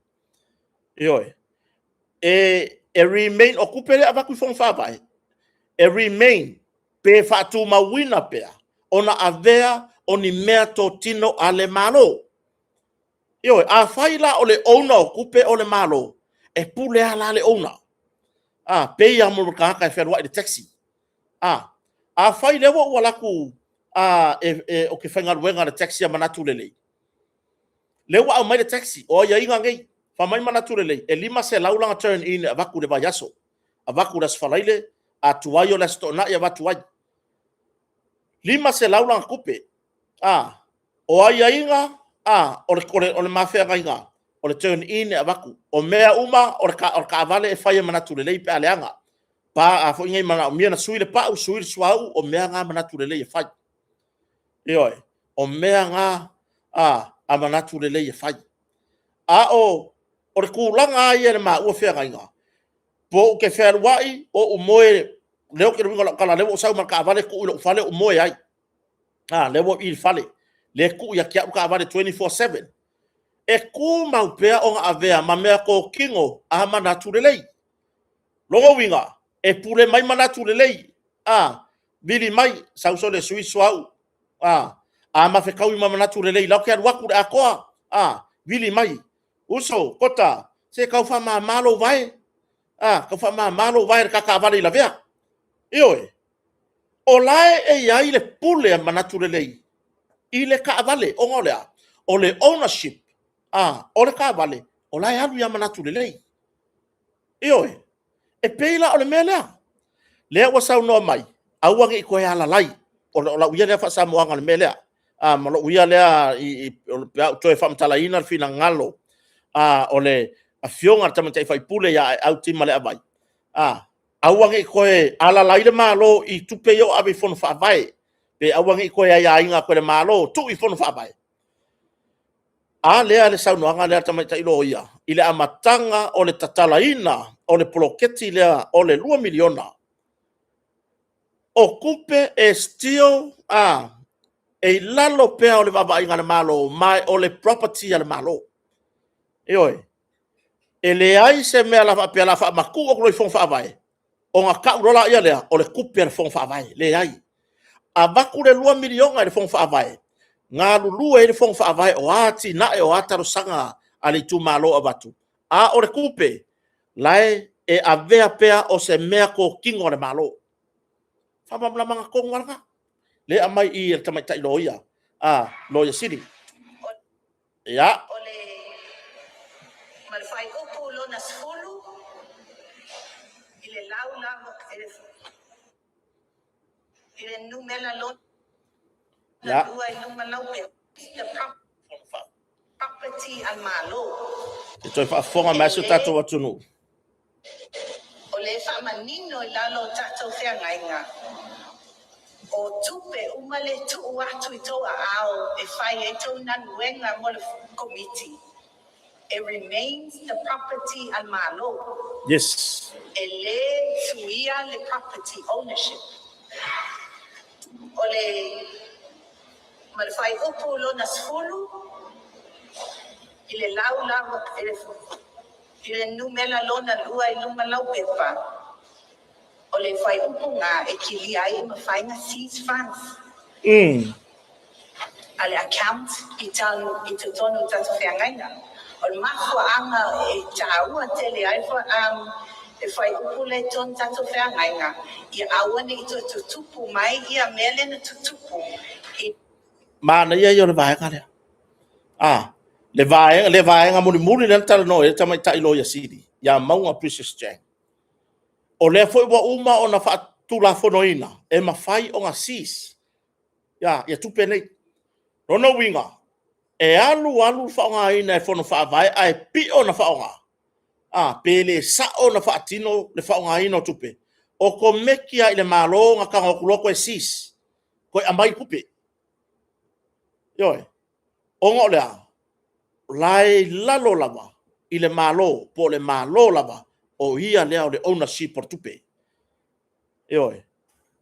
Ioi. E remain, o kupere avaku i fonga wha vai. E remain, pe whatu mawina pea. Ona avea, oni mea to tino ale malo. Ioi, a whaila o le ona o kupe o le malo. E pule ala le ona. Pei a mulu kaka e wherua i le taxi. A whai lewa ua laku o ke whainga ruenga le taxi a manatu lelei. Lewa au mai le taxi, o ia inga ngei, whamai manatu lelei, e lima se laulanga turn in a vaku le vaiaso. A vaku le sfalaile, a tuai o le sto na ia vatuai. Lima se laulanga kupe. O ia inga, o le mafea inga, o le turn in a vaku. O mea uma, o le ka avale e whai manatu lelei pe aleanga. Pa a fo ngai mana mia na suile pa u suile swau o mea nga manatu lelei e fai. Ioi, o mea nga a manatu lelei e fai. O le kulanga ai e ma ua whea ngainga. Po ke whea ruai o moe leo ke ringa kala leo o sau marka avale ku ilo ufale o moe ai. Leo i fale. Le ku ia kia uka avale 24/7. E ku maupea o nga avea ma mea ko kingo a manatu lelei. Longo winga. E pule mai manatu lelei. Bili mai sauso le sui suau. Ma fe kau ma manatu lelei. Lau ke aruaku le akoa. Bili mai. Uso, kota. Se kau fa ma malo vai. Kau fa ma malo vai kaka avale la vea. Ioe. O lae e iai le pule a manatu lelei. I le ka avale. O ngolea. O le ownership. O le ka avale. O lae alu ya manatu lelei. Ioe. E peila o le mea lea. Lea wa sau noa mai. Auange i koe ala lai. O la uia lea wha moanga le mea lea. Ma lo uia lea i toe whamtala ina le fina ngalo. O le a fionga tamatai whai pule ya au tima le avai. Auange i koe ala lai le malo i tupe yo abe fono whaavai. Pe auange i koe a inga koe le malo tu i fono whaavai. Lea le sau noanga lea tamatai lo ia. I le amatanga o le tatala ina. O le poloketi lea o le 2 miliona. O kupe e stio e lalo pea o le vava inga le malo mai o le property a le malo. Ioi. E le ai se mea la pea la maku o kloi fong whaavai. O nga kaurola ia lea o le kupe a le fong whaavai. Le ai. A vaku le 2 miliona e le fong whaavai. Ngā lulu e le fong whaavai o ati na e o ataro sanga a le tu malo a vatu. O le kupe. Lai e avea pea o se mea ko kingo le malo. Whamamla mga kong waranga. Le amai i el tamaitai loia. Loia City. Ya. O le malfai upu lo na sfulu. I le laula. I le numela lo. Ya. The property al malo. Ito e whaafonga masu tato watunu. O le whamanino i lalo tato whea ngainga. O tupe umale tu atu I toa ao e whai e tau nanuenga mo le committee. It remains the property al malo. Yes. E le fuia le property ownership. O le malfai upu lo na sfulu. I le lau lau I le numela lo na lua I luma lau pepa. O le whai upu ngā e kili ai ma whai ngā seize funds. A le account I tu tonu tatu whea ngainga. O le mahua anga e tāua tele ai e whai upu le tonu tatu whea ngainga. I awane I tu tutupu mai I a mele na tutupu. Mana ia yo le vaenga lea. Le vaenga muri le tala no e tamaitai Loia City. Ya maunga Precious Chang. O lea foi wa uma o na whaatula whonoina. E mawhai o ngā sis. Ia tupe nei. Rono winga. E alu whaonga ina e whono whaavai. A e pi o na whaonga. Pele sa o na whaatino le whaonga ina o tupe. O ko mekia I le malo ngā kanga o kuloko e sis. Koe amai pupe. Ioi. O ngō lea. Lai lalo lava. I le malo. Po le malo lava. O ia lea o le ownership o tupe. Ioe.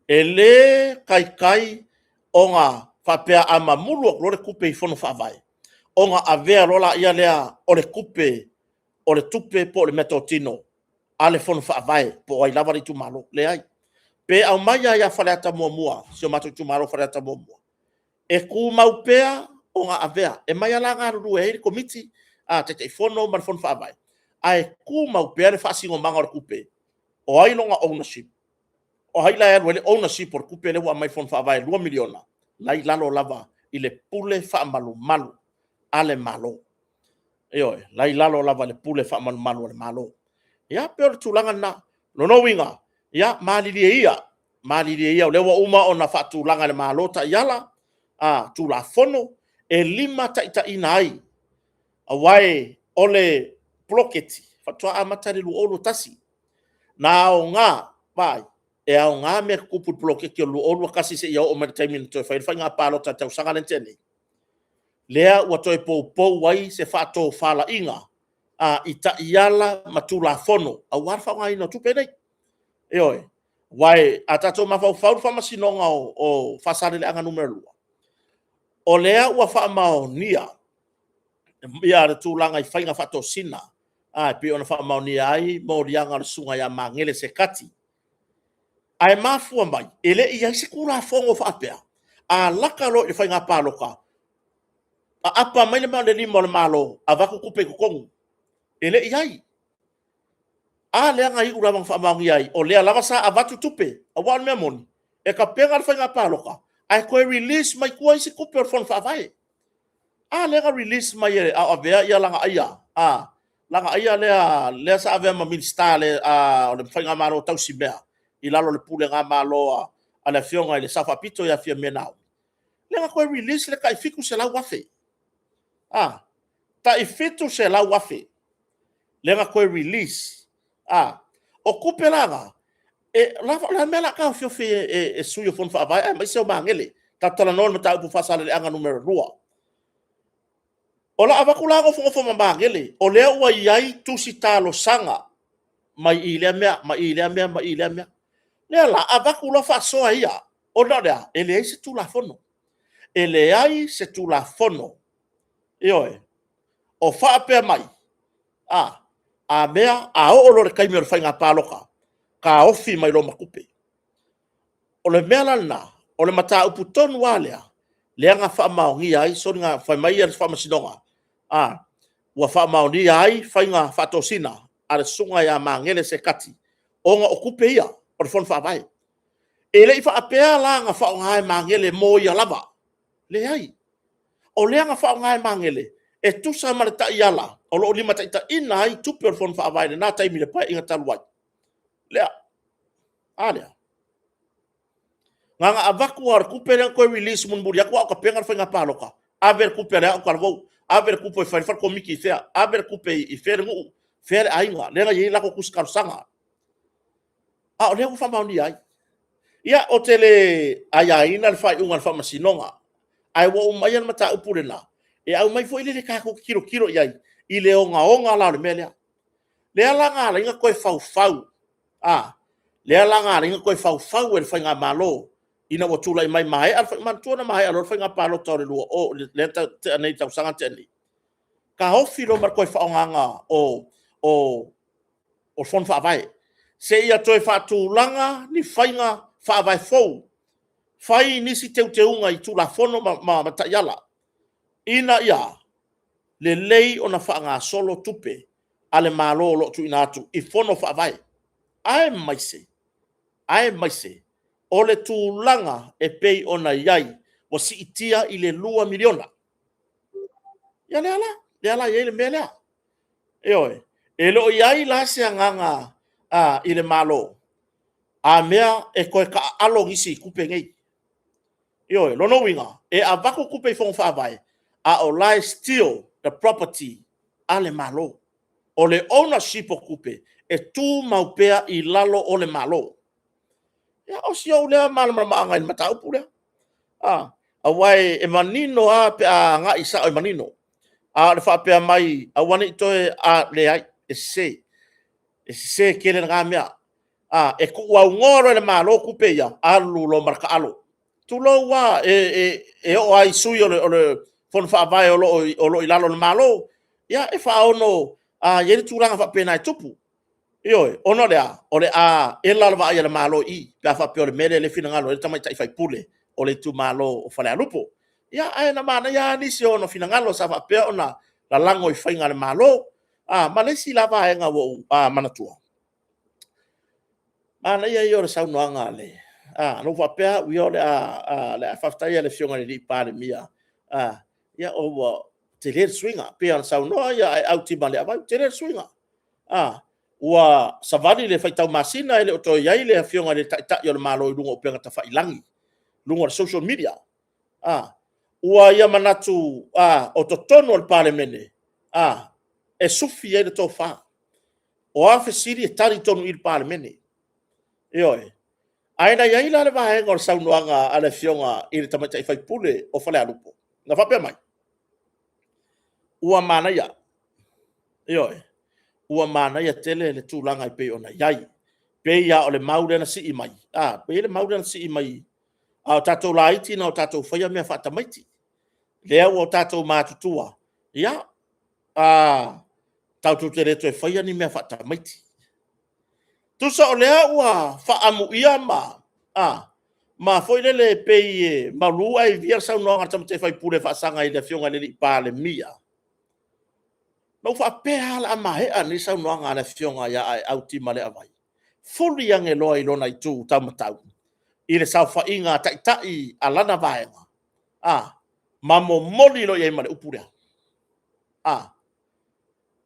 Ele kai onga whapea ama mulu o lore kupe I fono whawai. Onga avea rola ia lea o le kupe, o le tupe po le metotino. Ale fono whawai po ai lawari tu malo, le ai. Pe au mai ia whareata mua, sio matu tu malo whareata mua. E ku mau pea onga avea. E mai ala ngā ruru e hiri komiti, te te fono man fono whawai. Ai ku mau pea le whasingo manga o le kupe. O ai longa ownership. O haila e wele ownership por kupe le wa mai fon fa vai 2 miliona. Lai lalo lava I le pule fa malu ale malo. Eo lai lalo lava le pule fa malu ale malo. Ya pe tulanga na no winga. Ya mali ia le wa uma ona fa tulanga le malo ta yala. Tu la fono e lima ta ita inai. Awai ole ploketi fa tua amata lu olo tasi. Na o nga vai e au ngā mea kupu bloke ki o lu olua kasi se iau o mara taimina toi whai ngā pālo ta tau sanga len tēnei. Lea ua toi pou wai se whātou whala inga I ta iala matula fono a warwha ngā ina tupe nei. E oi, wai a tatou mawhau whamasinonga o whasare le anga numero lua. O lea ua whamao nia ia re tūlanga I whainga whatou sina pe ona whamao nia ai mo rianga le sunga ia mangele se kati. Ai mafua mai, ele ia se kura fongo whaapea. A laka lo I whainga pāloka. A apa mai le mau le lima o le malo, a waku kupe kukongu. Ele iai. A lea ngai ura mang whaamaungi ai, o lea lava sa a watu tupe, a wan mea moni. E ka penga le whainga pāloka. Ai koe release mai kua isi kupe o whon whaavai. A lea release mai e a avea ia langa aia. Langa aia lea sa avea ma minsta le o le whainga malo tausi mea. I lalo le pule ngā māloa a le fionga I le safa pito ia fia menau. Lenga koe release le kai fiku se lau wafe. Ta I fitu se lau wafe. Lenga koe release. O kupe langa. La mela ka fio fi e suyo fon fa vai. Mai se o mangele. Ta tala non mata upu fasale le anga numero 2. O la avakulago fo mangele. O lea ua iai tusi talo sanga. Mai I lea mea. Lea la avaku lo fa soa ia. O na lea, ele ai se tu la fono. Ele ai se tu la fono. Ioe. O fa apea mai. A mea, a o lo le kaimi o le whainga pāloka. Ka ofi mai lo makupe. O le mea lana, o le mata upu tonu walea. Lea ngā wha maongi ai, so ngā whai mai ia le wha masinonga. Ua wha maongi ai, whainga whatosina. Ale sunga ia mangele se kati. O ngā okupe ia. O le fon whaavai. E le I whaapea la ngā whaongai mangele mō ia lava. Le ai. O lea ngā whaongai mangele. E tusa marita I ala. O lo lima taita ina ai tupe o le fon whaavai. Le nā taimi le pai inga taluai. Lea. Lea. Ngā avaku ar kupe rea koe release mun muri. Aku au ka pengar whainga pāloka. Aver kupe rea au karvou. Aver kupe I whairwhar komiki I whea. Aver kupe I where ngu. Where ainga. Lea ngā i lako kuskaru sanga. O lea ufa mauni ai. Ia o tele ayaina le whai unga le whamasinonga. Ai wa umai an mata upure na. E au mai fo ile le kako kiro iai. I le onga la le melea. Lea langa la inga koe fau. Lea langa la inga koe fau e le whainga malo. Ina wa tula I mai mahe. Al mantua mahe alo le whainga palo tau le lua. O le te anei tau sanga te anei. Ka hofi lo mar koe whaonganga o fon whaavai. Se ia toi whaatūlanga ni whainga whaavai fau. Whai nisi teunga I tūla whono ma matayala. Ina ia, le lei o na whaanga solo tupe, ale malo lo tu ina atu, I whono whaavai. Ai maise, o le tūlanga e pei o na iai, wa si itia I le 2 miliona. Ia leala, ia le mea lea. Eoe, e lo iai la se anganga, I le malo. A mea e koe ka alo ngisi kupe ngei. Ioe, lono winga. E a wako kupe I whong whaavai. A o lai steal the property a le malo. O le ownership o kupe. E tū maupea I lalo o le malo. Ia o si au lea maanga I matau pulea. A wai e manino a pe a ngā isa o e manino. A le whaapea mai a wani itoe a le ai. E se kele ngā mea. e ku wa ngoro le malo ku pe ya alu lo marka alo tu lo wa o ai sui o le fon fa vai o lo ilalo le malo ya e fa ono ye tu ranga fa pena tupu yo ono le a e la va ya le malo I la fa pe le mele le fina ngalo le tama tai fai pule o le tu malo o fa le alupo ya ai na mana ya ni si ono fina ngalo sa fa pe ona la lango I fai ngale malo ma le si la va nga wo mana tua na ia yo sa no anga le no fa pe wi o le le fa sta ya le fionga le pa le mia ya o te le swinga pe al sa no ya auti male ava te le swinga wa savani le fai tau masina ele o to ya ile fionga le ta yo le malo I lungo pe ta fa ilangi lungo social media wa ya manatu o to tono le parlemene e sufi ele to fa o a fe siri tari tonu il parlemene Ioe. Aina ia ila le vahe ngor saunuanga ale fionga I le tamata I fai pule o fale alupo. Na whapea mai. Ua mana ia. Ioe. Ua mana ia tele le tūlanga I pe ona iai. Pe ia o le maure na si I mai. Pe le maure na si I mai. O tatou laiti na o tatou whaia mea whatamaiti. Lea o tatou mātutua. Ia. Tautu te reto e whaia ni mea whatamaiti. Tusa o lea ua whaamu ia ma foi le pe malu ai via sa no ngata te fai pure fa sanga I le fionga le pa le mia. No fa pe ala ma he ani sa no nga le fionga ya ai auti male avai. Fuli yang e loa I lona I tu tamatau. I le sa fa inga tai alana vaenga. Mamo moli lo ye male upura.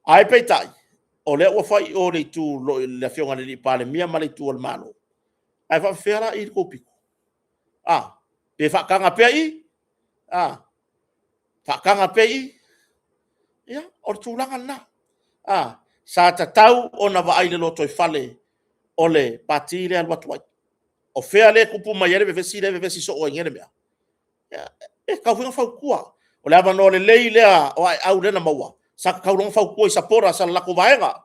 Ai pe tai. O le ua fai o le tu lo le fionga le pa le mia male tu al malo. Ai fa fera I kopi. Pe whakanga pe I. Whakanga pe I. Ia, o tūlanga na. Sa ta tau o na wa aile loto I fale o le pati le alwa tuai. O fea le kupu mai ere vevesi so o ingene mea. E kauwhinga whau kua. O le avano le lei lea o ai au rena maua. Sa kauronga whau kua I sapora sa lako vaenga.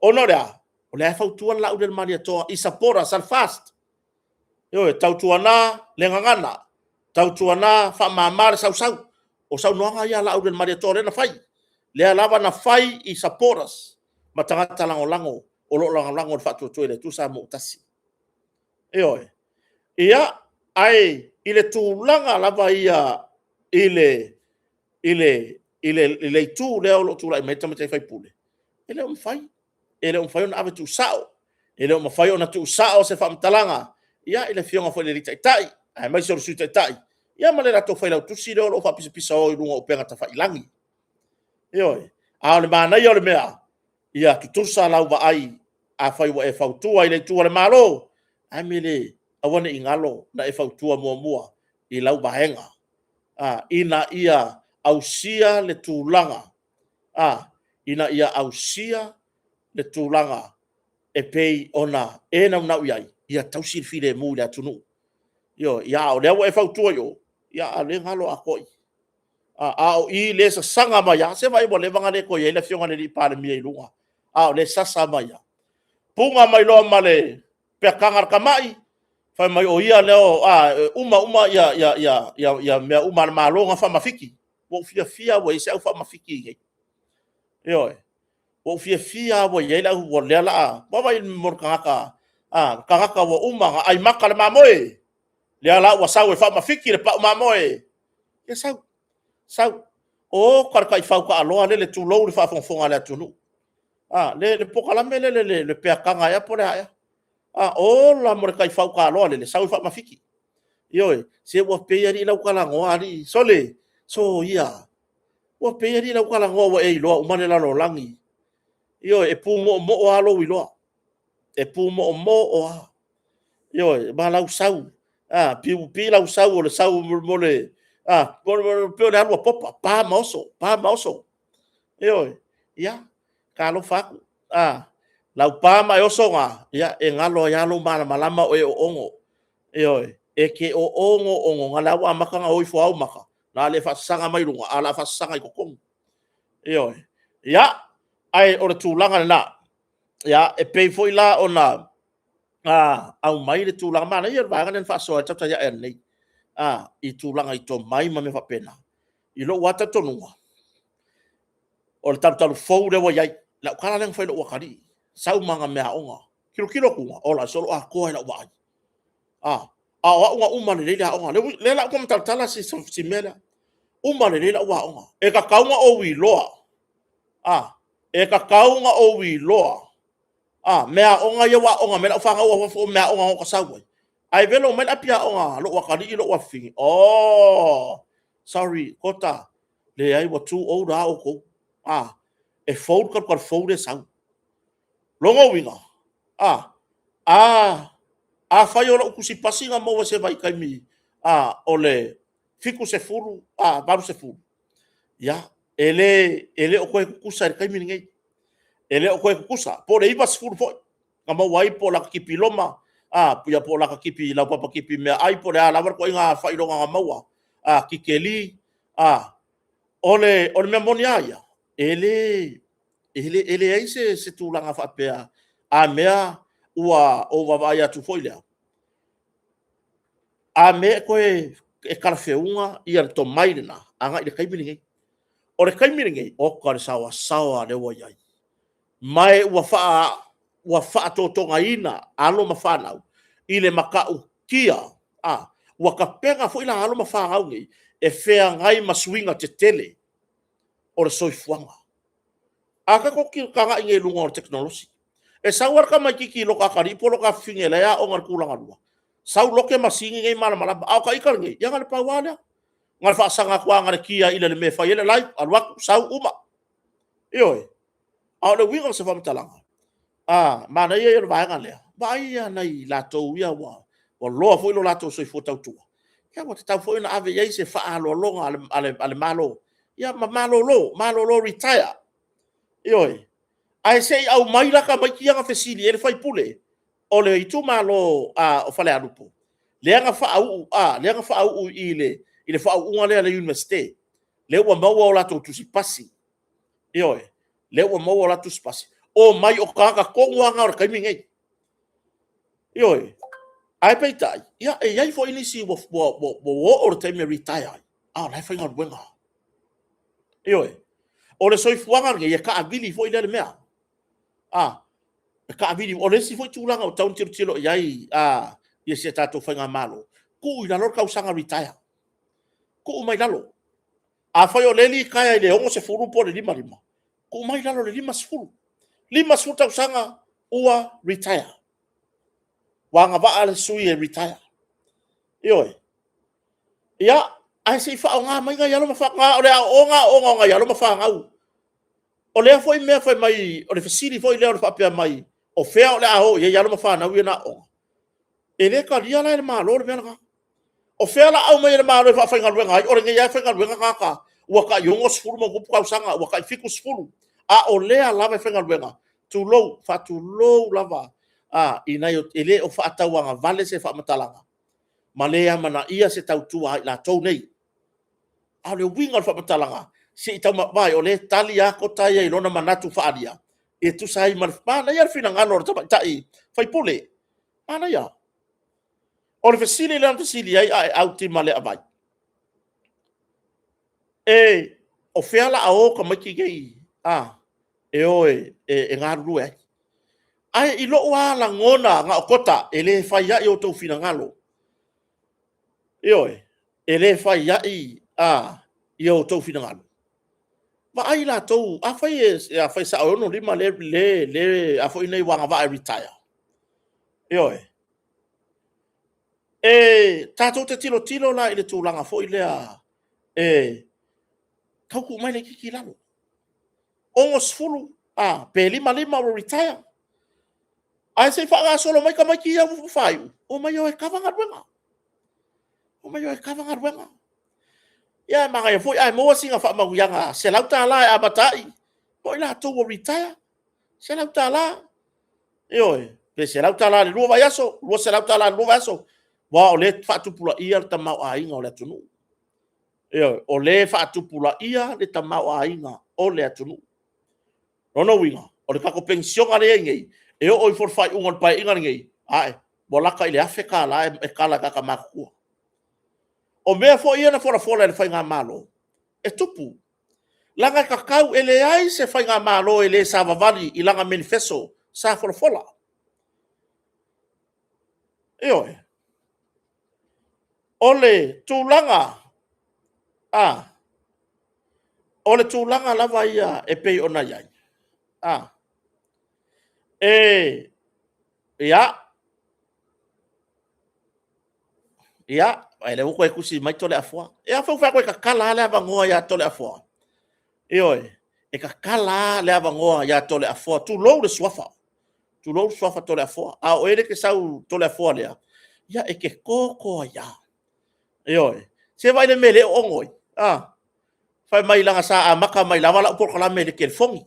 O no rea. O le ai whau tua lau rena maria toa I sapora sa fast. Yo tau tuana le ngangana tau tuana fa mamar sau o sau noanga ia la uden maria tore na fai le lava na fai I saporas matanga lango o lo lango fa tu le tu sa mo tasi ia ai ile tu langa lava ia ile tu le o lo tu la meta meta fai pule ele um fai on ave tu sao ele um fai on tu sao se fa mtalanga ia ile fionga foi le tai ai mai so su tai ia male rato foi la tu si lo fa pisa o lunga o penga ta fa ilangi a le mana ia le mea ia tu sa la va ai a fai wa e fa tu ai le tu le malo ai mele a wana ingalo na e fa tu mua I lau bahenga ina ia ausia le tulanga ina ia ausia le tulanga e pei ona e na iai ia tausi file mu le tunu ia o le e fautua ia le ngalo a koi o I le sa sanga mai se vai mo le vanga le koi le fionga le pa le mi lunga o le sasa mai punga mai lo male pe kangar kamai fa mai o ia leo uma ia me uma malonga fa mafiki wo fia wo se fa mafiki wo fia wo ia la wo le la wa vai mor kaka kaka wo uma ai maka le mamoe le ala wa sau fa mafiki le pa mamoe e sau o karka I fau ka aloa le tu lo le fa fonga le tunu le pokala mele le pe kanga ya por ya o la mor kai fau ka aloa le sau fa mafiki se wo pe yari la kala ngoari sole so ia wo pe yari la kala ngo wo e lo o mane la lo langi e pu mo alo wi lo e pu mo o ba la sau pi la sau le sau mo le pe le alwa popa pa mauso ia ka lo fa la pa ma oso nga ia e ngalo ya lo malama o ongo e ke o ongo ngala wa maka nga o fo au maka na le fa sanga mai lunga ala fa sanga I kokong ia ai o tu langa na ia e pe foi la ona au mai le tūlanga mana ia vanga nen whasoa tata ia en nei. I tūlanga I tō mai ma me whapena. I lo wata tonunga. O le taru fau rewa iai. La ukara neng whai lo wakari. Sau manga mea onga. Kilo kunga. O la solo koa ila wai. Wa unga uma le leila onga. Le la ukama tala si mela. Uma le leila ua onga. E ka kaunga o wi loa. E ka kaunga o wi loa. Mea onga ia wa onga. Mela ufanga ua wafo mea onga o kasawai. Ai velo mela pia onga. Lo wakari ilo wafingi. Sorry. Kota. Le ai wa too old a oko. E fold ka fold e sau. Longo winga. Fai ola ukusi pasinga maua se vai kaimi. Ole fiku se furu. Baru se furu. Ya. Ele o koe kukusa e kaimi ngei. Ele o koe kukusa. Po le iwa se furu foi. Kama wai po la kipi loma. Puya po la kipi lau papa kipi mea ai po le a lawar ko inga fai longa nga maua. Kikeli. Ole mea moni aia. Ele ai se tūlanga whapea. Mea ua o wawai atu foi lea. Mea koe e karawheunga ia to mairina. Anga i le kaimiringi. O le kaimiringi, o kare sawa le wa iai. Mai ua wha totonga ina, alo ma whanau. I le makau kia. Ua ka penga foi la alo ma whanau ngi. E whea ngai masuinga te tele. O le soifuanga. Aka koki kanga inge lunga o teknolosi. E sauar ka mai kiki loka kari po loka finge la ya o ngar kulanga lua. Sau loke masingi ngai mana malaba. Au ka ikar ngai. Yang ale pawala. Ngar fa sanga kwa ngar kia ila le me fa yele lai. Alwak sau uma. Ioi. Au le winga se famtalanga. Mana ia ia vaenga lea. Vaia nai lato ia wa. Wa loa foi lo lato soi fotau tua. Kia wa te tau foi na ave yei se faa lo longa ale malo. Ia ma malo lo retire. Ioi. Ai sei au mai la ka mai kia nga fesili ele fai pule. O le itu malo o fale alupo. Le nga fa au ile fa au unga le universite. Le wa maua o lato tusi pasi. Ioi. Le wa maua o lato tusi pasi. O mai o kaka kongwa nga o kaimi ngai. Ioi. Ai peitai. Ia e iai fo inisi wo o le taime retire. Lai fai ngar wenga. Ioi. O le soifuanga ngai e ka avili fo ile le mea. Ka avili o le si foi tūlanga o taun tiro iai ia se tato whainga malo. Ku ina lor kausanga retire. Ku mai lalo. Fai o leli kaya ile ongo se furu po le lima. Ku mai lalo le lima sfuru. Lima sfuru tausanga ua retire. Wanga waa le sui e retire. Ioi. Ia, ai se wha o ngā mai ngā yalo mawha ngā o le onga ngā yalo mawha ngau. O lea foi mea foi mai, o le fasili foi lea o le whapea mai, o whea o le aho, ia yalo mawha na ui na onga. E le ka ria lai le malo le mea nga. O whea la au mai le malo e whawhainga ruenga hai, o le ngai whainga ruenga kaka, ua ka iongo sfuru ma kupu kausanga, ua ka i fiku sfuru. O lea lava e whainga ruenga, tu lou lava, inai o ele o whaatauanga, vale se whaamatalanga. Ma lea mana ia se tautua hai la tau nei. A le winga o whaamatalanga, se i tau mawai o le tali a kota ia i lona manatu whaaria. E tu sai mana ia whina ngano o tapa tai, whai pule. Mana ia. O le fasili le fasili ai au ti male avai. O wheala a o ka maki gei. E oe, e ngā ruru ai. Ai i loo ala ngona ngā o kota, e le whai ia i o tau whina ngalo. E oe, e le whai ia i o tau whina ngalo. Ma ai la tau, a whai sa ono lima le, a whai nei wanga wa retire. E oe. Tātou te tilo la i le tūlanga fo i lea, kauku mai le kiki lalo. Ongo sfulu, pe lima o retire. Ai se whaanga solo mai ka mai ki ia wufu whaiu. O mai o e kawanga ruenga. Ia manga e foi ai moa singa wha mahu yanga. Se lauta la e abatai. Poi la tau o retire. Se lauta la. E oe. Pe se lauta la le lua vai aso. Lua se lauta la le lua vai aso. Wa o le whaatupula ia le tamau a inga o le atunu. E oe. O le whaatupula ia le tamau a inga o le atunu. Rono winga. O le kako pensionga le ngei. E o i forfai ungon pai inga ngei. ai bolaka ile afeka la e kala ka makua o mea fo ia na fora le fainga malo e tupu langa kakau ele ai se fainga malo ele sa vavali i langa manifesto sa fola io ole tulanga ole tulanga lava ia e pei ona iai ia ai le ko kusi mai tole afua e afa fa ko kakala le avangoa ya tole afua io e kakala le avangoa ya tole afua tu lo le swafa tole afua a o ele ke sau tole afua le ya e ke koko ya io se vai le mele ongoi fai mai langa sa a maka mai lava la por kala mele ke fongi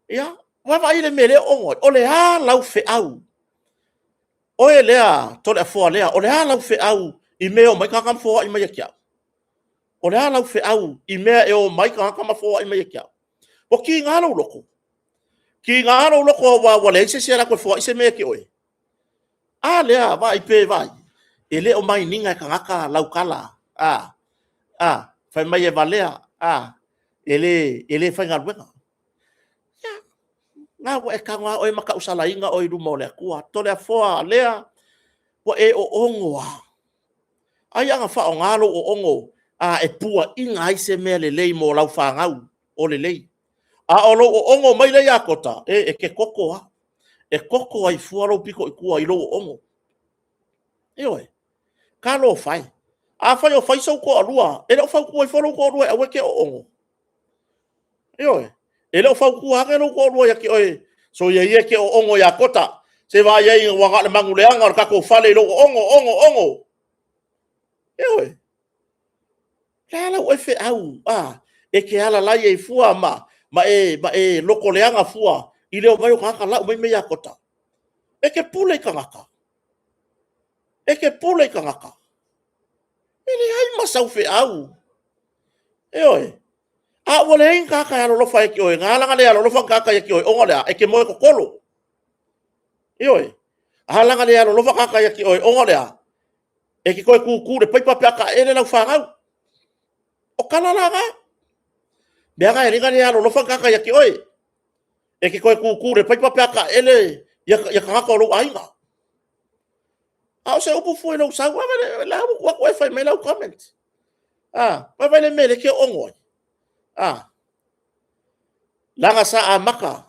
ia vai le mele ongoi ole a lau fe au o e lea tole afua lea o lea lau fe au i mea o mai kakam fua i mai kia o lea lau fe au i mea e o mai kakam fua i mai kia o ki ngalo loko wa wale se se la ko fua i se mea ki oi lea vai pe vai e le o mai ninga e kangaka lau kala fai mai e valea ele fai ngalwenga nga wa e kanga o e maka usala inga o i ruma o lea kua tole afua lea wa e o ongo ai anga fa ngalo o ongo e pua inga ai se mea le lei mo lau whangau o le lei o lo o ongo mai le akota e ke koko e koko ai fuaro piko i kua i lo o ongo e ka lo fai fai o fai sau ko alua e lo fai ko i folo ko alua e weke o ongo e lo fai ko hanga lo ko alua ya ki oi so ye ke o ongo ya kota se va ye wanga le manguleanga ka ko fale lo ongo Lala o fe au e ke ala la e fua ma e loko leanga fua i leo mai o kaka la mai mea kota e ke pule kangaka ele ai masau fe au wale hein kaka ya lo fa e ke o ngala ngale ya lo fa kaka ya ke o onga e ke mo ko kolo ala ngale ya lo fa kaka ya ke o onga e ke ko ku de paipa paka ele la fa au o kala la Bianga e ringa ni ano lofa kaka ya ki oi. E ki koe kukure paipa peaka ele ya kaka o lo ainga. Se upu fui lo sa wa la wa ko fai me la comment. Wa vai le mele ke ongo. Langa sa a maka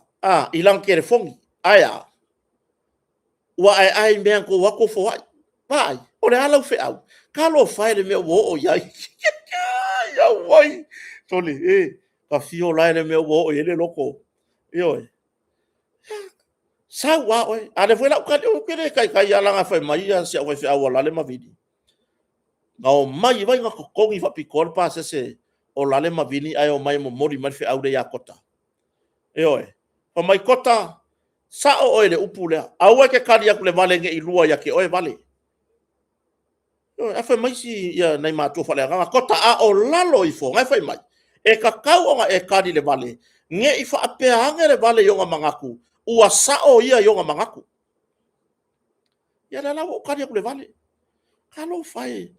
ilang kere fongi. Aya. Wa ai me ko wa ko fo ai. Vai. O le ala fe au. Ka lo fai le me wo o ya. Ya wai. Tole ka fio lai le me wo ele loko sa wa oi ale foi la ka o kere kai ala nga fa mai ya se wa fa wala le ma vidi nga o mai vai nga ko ngi fa pikol pa se o la le ma vini ai o mai mo mori mal fe au de ya kota o mai kota sa o ele upule au ke kali ya kule vale nge ilua ya ke oi vale fa mai si ya nai ma to fa le nga kota o lalo ifo nga fa mai e kakau onga e kadi le vale nge ifa apea ange le vale yonga mangaku ua sao ia yonga mangaku ya la o kadi le vale kalo fai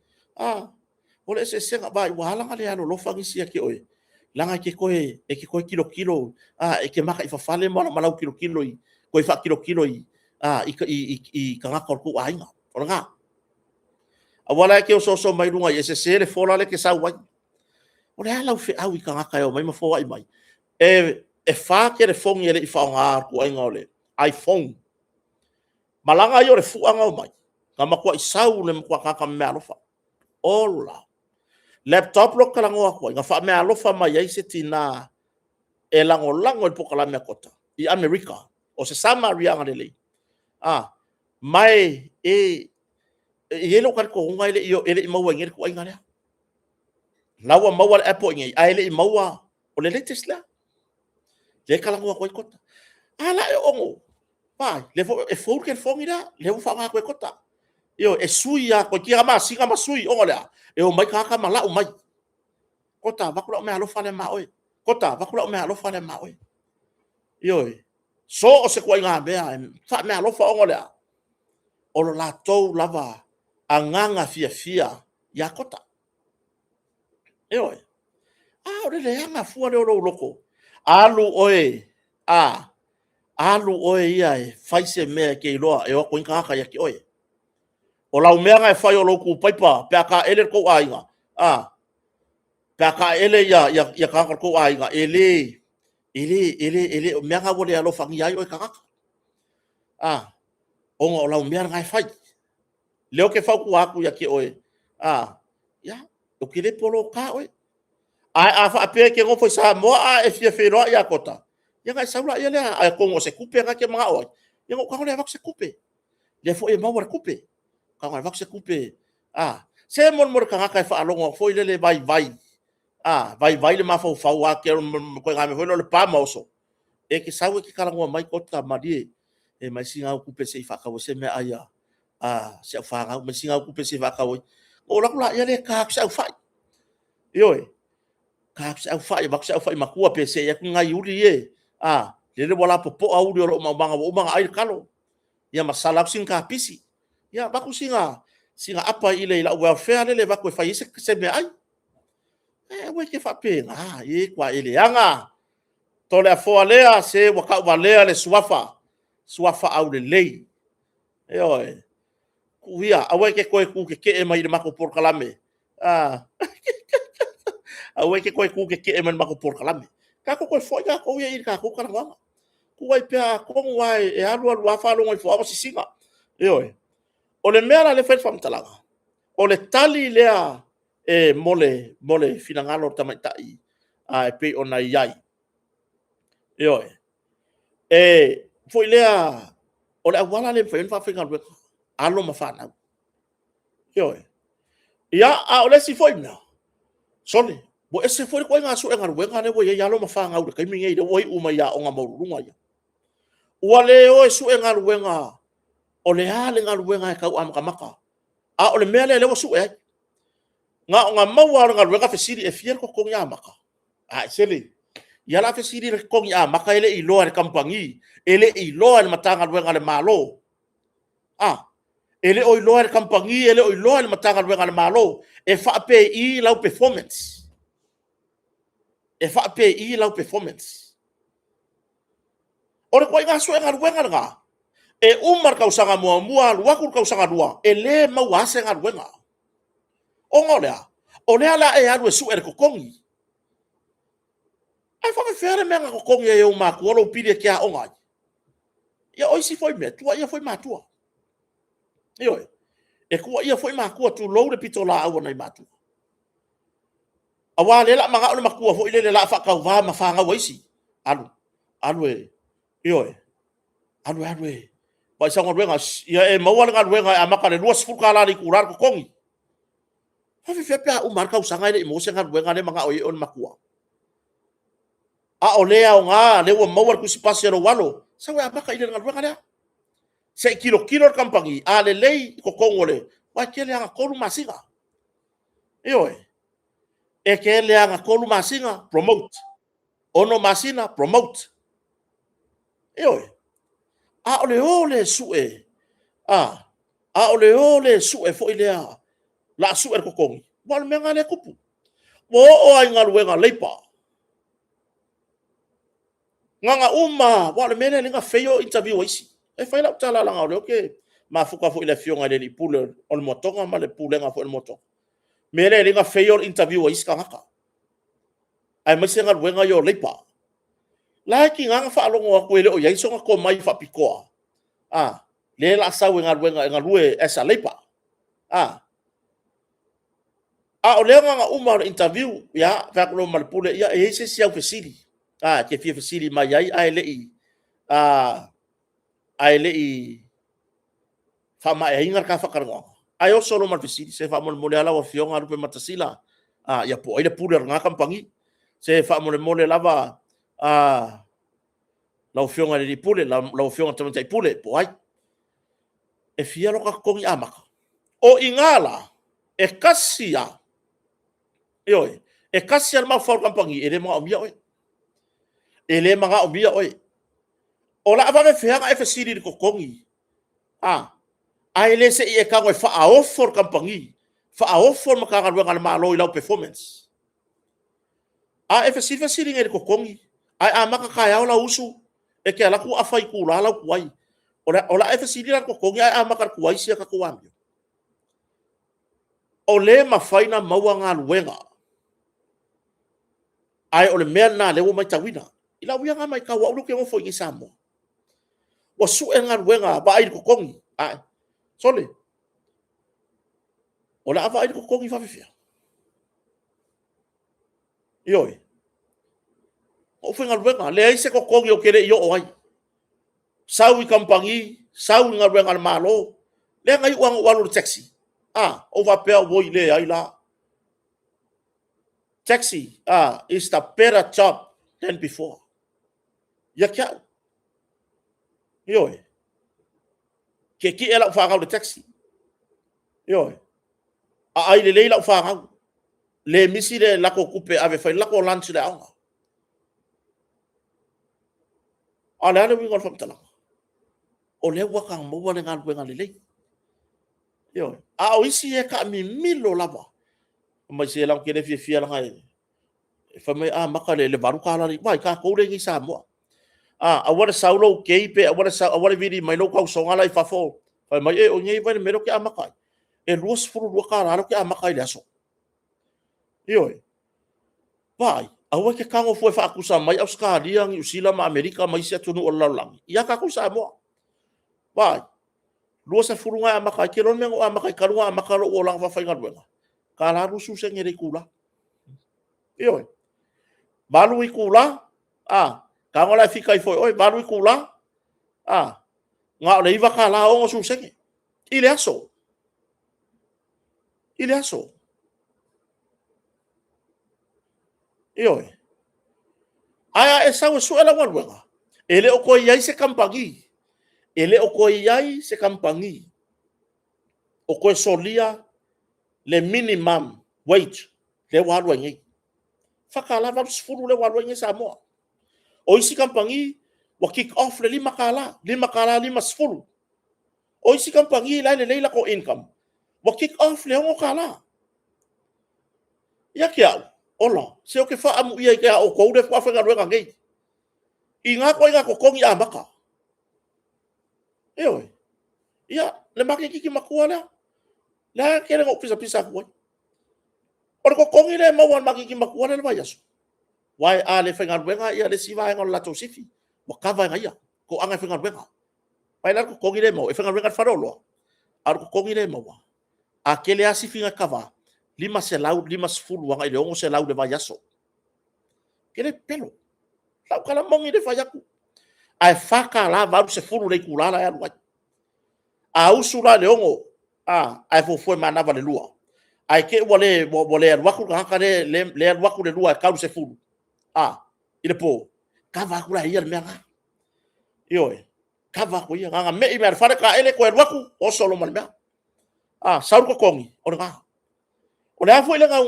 ole se senga vai wala ngale ano lo fangi sia ki oi langa ke koe e ke koe kilo e ke maka ifa fale mo malau kilo i koe fa kilo i i kanga ko ainga ora wala ke o so mai runga ye se le fola le ke sa wai o le ala fe au i kangaka o mai mafo ai mai e fa ke le fongi ele i fa nga ku ai ngole iPhone malanga yo le fu anga o mai kama ko i sau le ko kaka me alofa ola laptop lo kala ngo ko nga fa me alofa mai ai se tina e lango e pokala me kota i America o se sama rianga le mai lo ka ko nga ele i mau ngere ko ai ngale lawa maua Apple ngai ai le maua o le latest la le kala ngua koe kota ala e ongo pai le fo ke fongi da le fo nga koe kota e sui ya ko ki ama singa masui ongo la o mai ka mala o mai kota va kula me alo fale ma oi kota va kula me alo fale ma oi so o se ko nga be fa me alo fa ongo la o lo latou lava anganga fia ia kota. E oi. O le anga fua le oro loko. Alu oe. Alu oe ia e faise mea ke iloa e wako inkaka ia ki oe. O lau mea ngai fai o loku paipa pe aka ele ko ainga. Pe aka ele ia kaka ko ainga. Ele mea nga wole alo fangi ai oe kaka. Onga o lau mea ngai fai. Leo ke fau ku aku ia ki oe. Ya, o kile polo ka oe. A fa pe ke ngo foi sa mo e fia fero ia kota. Ya ngai saula ia le a kongo se kupe nga ke mga oe. Ya ngo ka le vak se kupe. Le fo e mau kupe. Ka ngai vak se kupe. Se mon mor ka ka fa longo foi le vai. Vai le ma fo a ke ko nga me foi le pa moso. E ke sawe ke kala ngo mai kota madi. E mai singa kupe se fa ka se me aya. Se fa nga me singa kupe se fa ka o. O la kula ia le ka sa fa. Yo ka sa fa makua pe se ya nga yuri e le wala popo au ri o manga ai kalo ya masala sing ka pisi ya baku singa apa ile la welfare le baku fa ise se me ai we ke fa pe e kwa ile anga to le fo lea se waka walea le suafa au le lei e oi kuia awe ke koe ku ke e mai le mako por kalame awe ke koe ku ke e man mako por kalame ka ko foi ka ko ia ka ko kana wanga ku ai pe ko wai e alu fa lo ngoi fo aba sisinga o le mea le fai fam talaga o le tali lea e mole finangalo tamaitai e pe ona iai foi lea o le awala le fai fa finga alo mafana ia o le si foi na sole bo ese foi ko nga su engar wenga le bo ye yalo mafanga u kai mingi de woi uma ya onga morunga ya wale o su engar wenga o le ale ngar wenga ka am kamaka o le mele le su e nga onga mawa ngar wenga fesiri e fier ko kong ya maka sele ya la fesiri le kong ya maka ele i loa le kampangi ele i loa le matanga wenga le malo ele o i loa le kampangi ele o i loa le matanga wenga le malo e fa pe i lau performance ore ko nga so nga wenga nga e umar ka usanga mua luaku ka usanga dua ele mau ase nga wenga o le ala e adu su er ko kongi ai fa fere me nga ko kongi e o ma ko lo pide kia onga ya oi si foi metua ia foi matua e ko ia foi matua tu lo le pitola au nei matua awa le la manga o makua fo ile le la fa ka va ma fa nga waisi alu alu ba sa ngwenga ia e mawal nga wenga amaka le luas fukala ni kurar ko kongi fa fe pe o marka usanga ile mo se nga wenga le manga o on makua o lea o nga le o mawal ku spasi ro walo sa wa amaka ile nga wenga le se kilo kampangi le lei ko kongole wa kele nga kolu masinga e ke le nga kolu masinga promote ono masina promote ole su ole su fo ile la su er ko kongi wal menga le kupu o ai ngal wenga leipa nga uma wal mena linga feio interview isi e fai la tala la ngau okay ma fuka fo ile fionga le pule on motonga ma le pule nga fo el moto mena linga feio interview isi ka ngaka ai masenga wenga yo leipa la ki nga fa longo ko ile o yai songa ko mai fa pikoa le la sa wenga lue esa leipa o le nga uma interview ya fa ko mal pule ya e se sia fesili ke fia fesili mai ai le fa mai ingar ka fa karwa ai o solo mal fesili se fa mo le ala wa fionga rupe matasila ya po ile pule nga kampangi se fa mo le lava lau fionga le pule lau fionga tamata pule po ai e fia lo ka kongi amaka o ingala e kasia e kasia ma for kampangi ele ma omia ele ma omia o la ava fe nga FCD ko kongi ai le se e ka ngoi fa offer kampangi fa offer makanga luenga le malo i lau performance a e fesi ringe ko kongi ai a maka kaya ola usu e ke ala ku afai ku la lau kuai ola e fesi ringe ko kongi ai a maka kuai sia ka kuami o le mafaina maua ngā luenga ai o le mea na le o mai tawina ila wia ngā mai ka wa ulu ke ngofo i Samoa wa su e ngā luenga ba ai ko kongi ai sole o la ava ai ko kongi fa fia ioi o fenga luenga le ai se ko kongi o kere yo ai sau i kampangi sau ngā luenga le malo le ngai uang walu taxi o va pea wo ile ai la taxi is the better job than before ya kia ioi ke ki ela fa ga le taxi ioi ai le leila fa ga le misi le la ko kupe ave fa la ko lunch le anga ala le wingo fa tala o le wa ka mo wa le ngal wenga le le yo o isi e ka mi milo lava ma se la ke le fia la ngai fa me maka le baru ka la mai ka ko le ngi sa mo a wala saulo ke pe a wala vidi mai lo ka so ngala i fa fo fa mai e o ngi va me lo ke amaka e ruas furu lo ka la ke amaka le aso yo vai awa ke kango foi fa akusa mai Australia ngi usila ma Amerika mai se tunu o lalang ia ka ku sa mo vai lo sa furunga amaka ke ron mengo amaka karua amaka lo o lang fa fa ngal ka la rusu se ngere kula yo balu i kula ka ngola fika i foi oi balu i kula nga le iva ka la o su se ile aso yo aya e sa su ala walwa ele o ko yai se kampangi o ko solia le minimum wage le walwa ngi fakala va sfuru le walwa ngi sa mo o isi kampangi wa kick off le lima kala sfuru o isi kampangi la le leila ko income wa kick off le ngo kala ya kia ola se o ke fa amu ia ke o ko de fa fa ga ngai inga ko kongi amaka oi ia le maki kiki makuala la kere ngo pisa ko o ko kongi le mawan maki kiki makuala le vayas wai ale fa ga ia le siva ngol la to sifi mo kava ngai ko anga fa ga pai la ko kongi le mo e fa ga farolo ar ko kongi le mo akele asifi nga kava lima sefulu wanga ile ongo se lau de vayaso kele pelo lau kala mongi de vayaku ai faka la varu sefulu le kulala ya luai a usula le ongo ai fo manava le lua ai ke wale waku ka le waku le lua ka sefulu ile po kava kula ia le menga yo kava ko ia nga me i mer fare ka ele ko waku o solo mal me saur ko kongi o nga o le afo ile nga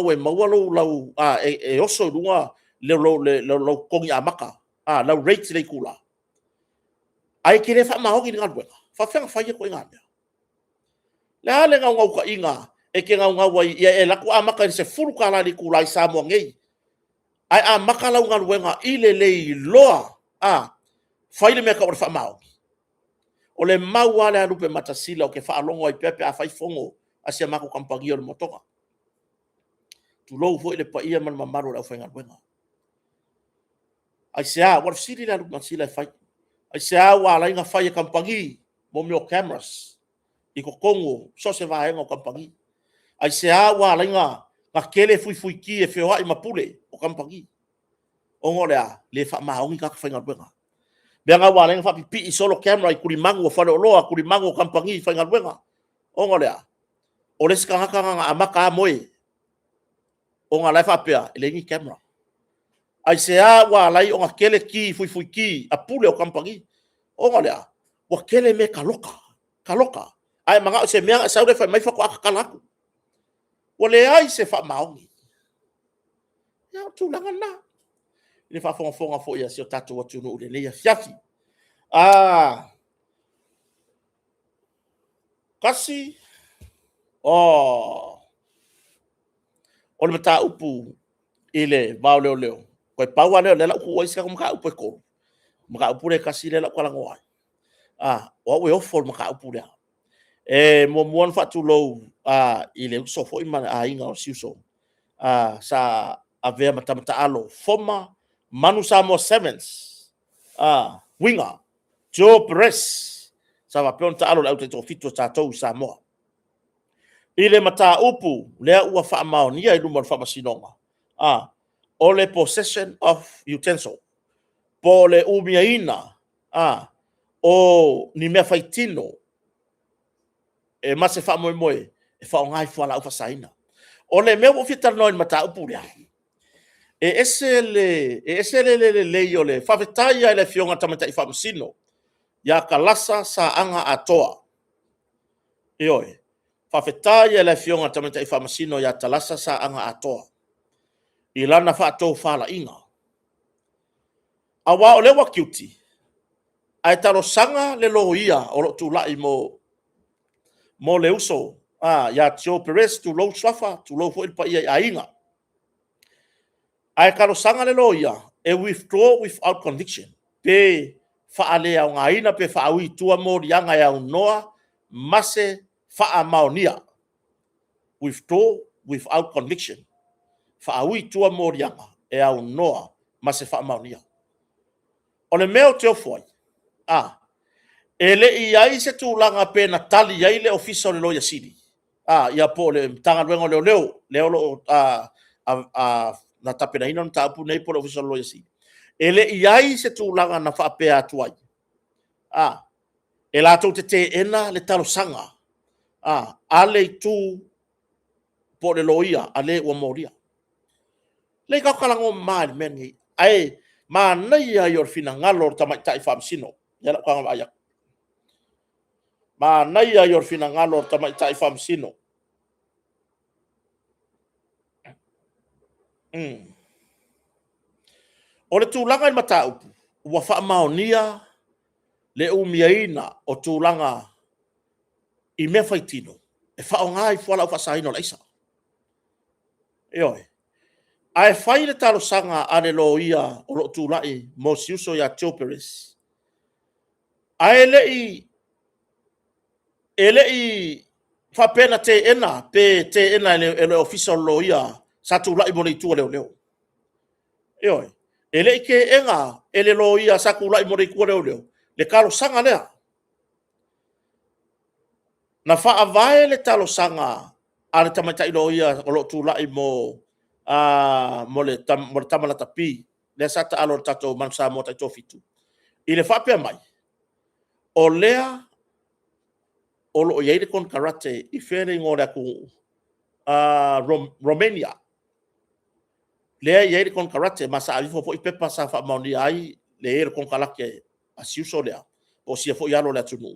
we mawalo lau e oso lunga le kongi amaka lau rate le kula ai kire fa maho ki nga buena fa fa ko nga la le nga ka inga e ke nga wa e la ku amaka se furu kala li kula i sa mo ngai ai amaka lau nga wenga ile le loa fa ile me ka fa maho o le maua le alupe matasila o ke fa alongo i pepe a fai fongo asia mako kampagi o le motoka tu lou fo ile pa ia man mamaru la fa ngal ai sia wa siri la lupa sila fai ai sia wa la inga fai kampagi mo mio cameras i ko kongo so se va ngo kampagi ai sia wa la inga ka kele fui ki e feo ai mapule o kampagi o ngolea le fa ma ongi ka fa ngal benga wa la inga fa pi solo camera i kuri mango fa lo kuri mango kampagi fa ngal o ngolea o le ska ka amaka moe o nga life apia le ngi camera ai se wa lai o nga kele ki fui ki a pule o kampagi o nga lea wa kele me kaloka ai manga se mea sa de fa mai fa ko akalaku o le ai se fa maongi ya tu langa na le fa fonga fo ya se tatu watu no le ya fiafi kasi o le mata upu ile bao leo koe paua leo le la ku oisa ko maka upu ko maka upu le kasi le la ko lango ai o we ofo maka upu le mo mon fatu lo ile so fo ima inga o siuso sa ave mata alo former Manu Samoa Sevens winger Joe Perez sa va pionta alo la to fito sa to Samoa ile mata upu le ua fa maonia i lumor fa masinonga o le possession of utensil po le umiaina o ni mea faitino e mase fa moe e fa ngai fa la fa saina o le mea o fita no mata upu le ese le yo le fa vetaya le fionga tamata i fa masino ya kalasa sa anga atoa oi fa vetaya le fionga tamata i fa masino ya talasa sa anga atoa ilana fa to fa la inga awa o le wa kiuti ai taro sanga le loia o lo tu lai mo le uso ya Joe Perez tu lo swafa tu lo fo il pa ia inga ai karo sanga le loia e withdraw without conviction pe fa ale au ngaina pe fa awi tua mo yanga ya noa mase fa amaonia withdraw without conviction fa awi tua mo yanga e au noa mase fa amaonia o le meo te ofoi ele ia se tu langa pena tali ia ile official lo ya sidi ia po le tanga luengo leo lo na tapena ina ta pu nei po official lo ya sidi ele ia se tu langa na fa pe atuai ela to te ena le talo sanga ale tu po le loia ale o moria le ka kalango mal meni ai ma nei ia yor fina ngalo ta mai tai fam sino ya la ka aya ma nei ia yor fina ngalo ta mai tai fam sino o le tūlanga i mata upu ua wha maonia le umiaina o tūlanga i mea whaitino e wha o ngai fuala o whasaino la isa oi ai whai le talo sanga ane lo ia o lo tūlai mo siuso ya Joe Perez ai elei whapena te ena pe te ena ele official lo ia sa tūlai mo le tua leo oi ele ke enga ele lo ia sa kulai mo le kua leo le kalo sanga lea na fa avae le talo sanga ale tamata ilo ia o lo tūlai mo mo le tamala tapi le sa ta alo tato mansa mo ta fitu ile fa pe mai o lea o lo ia ile kon karate i fere ngora ku Romania le ia ile kon karate masa ali fo i pepa sa fa mauni ai le ile kon kalake asiuso lea o sia fo yalo le tunu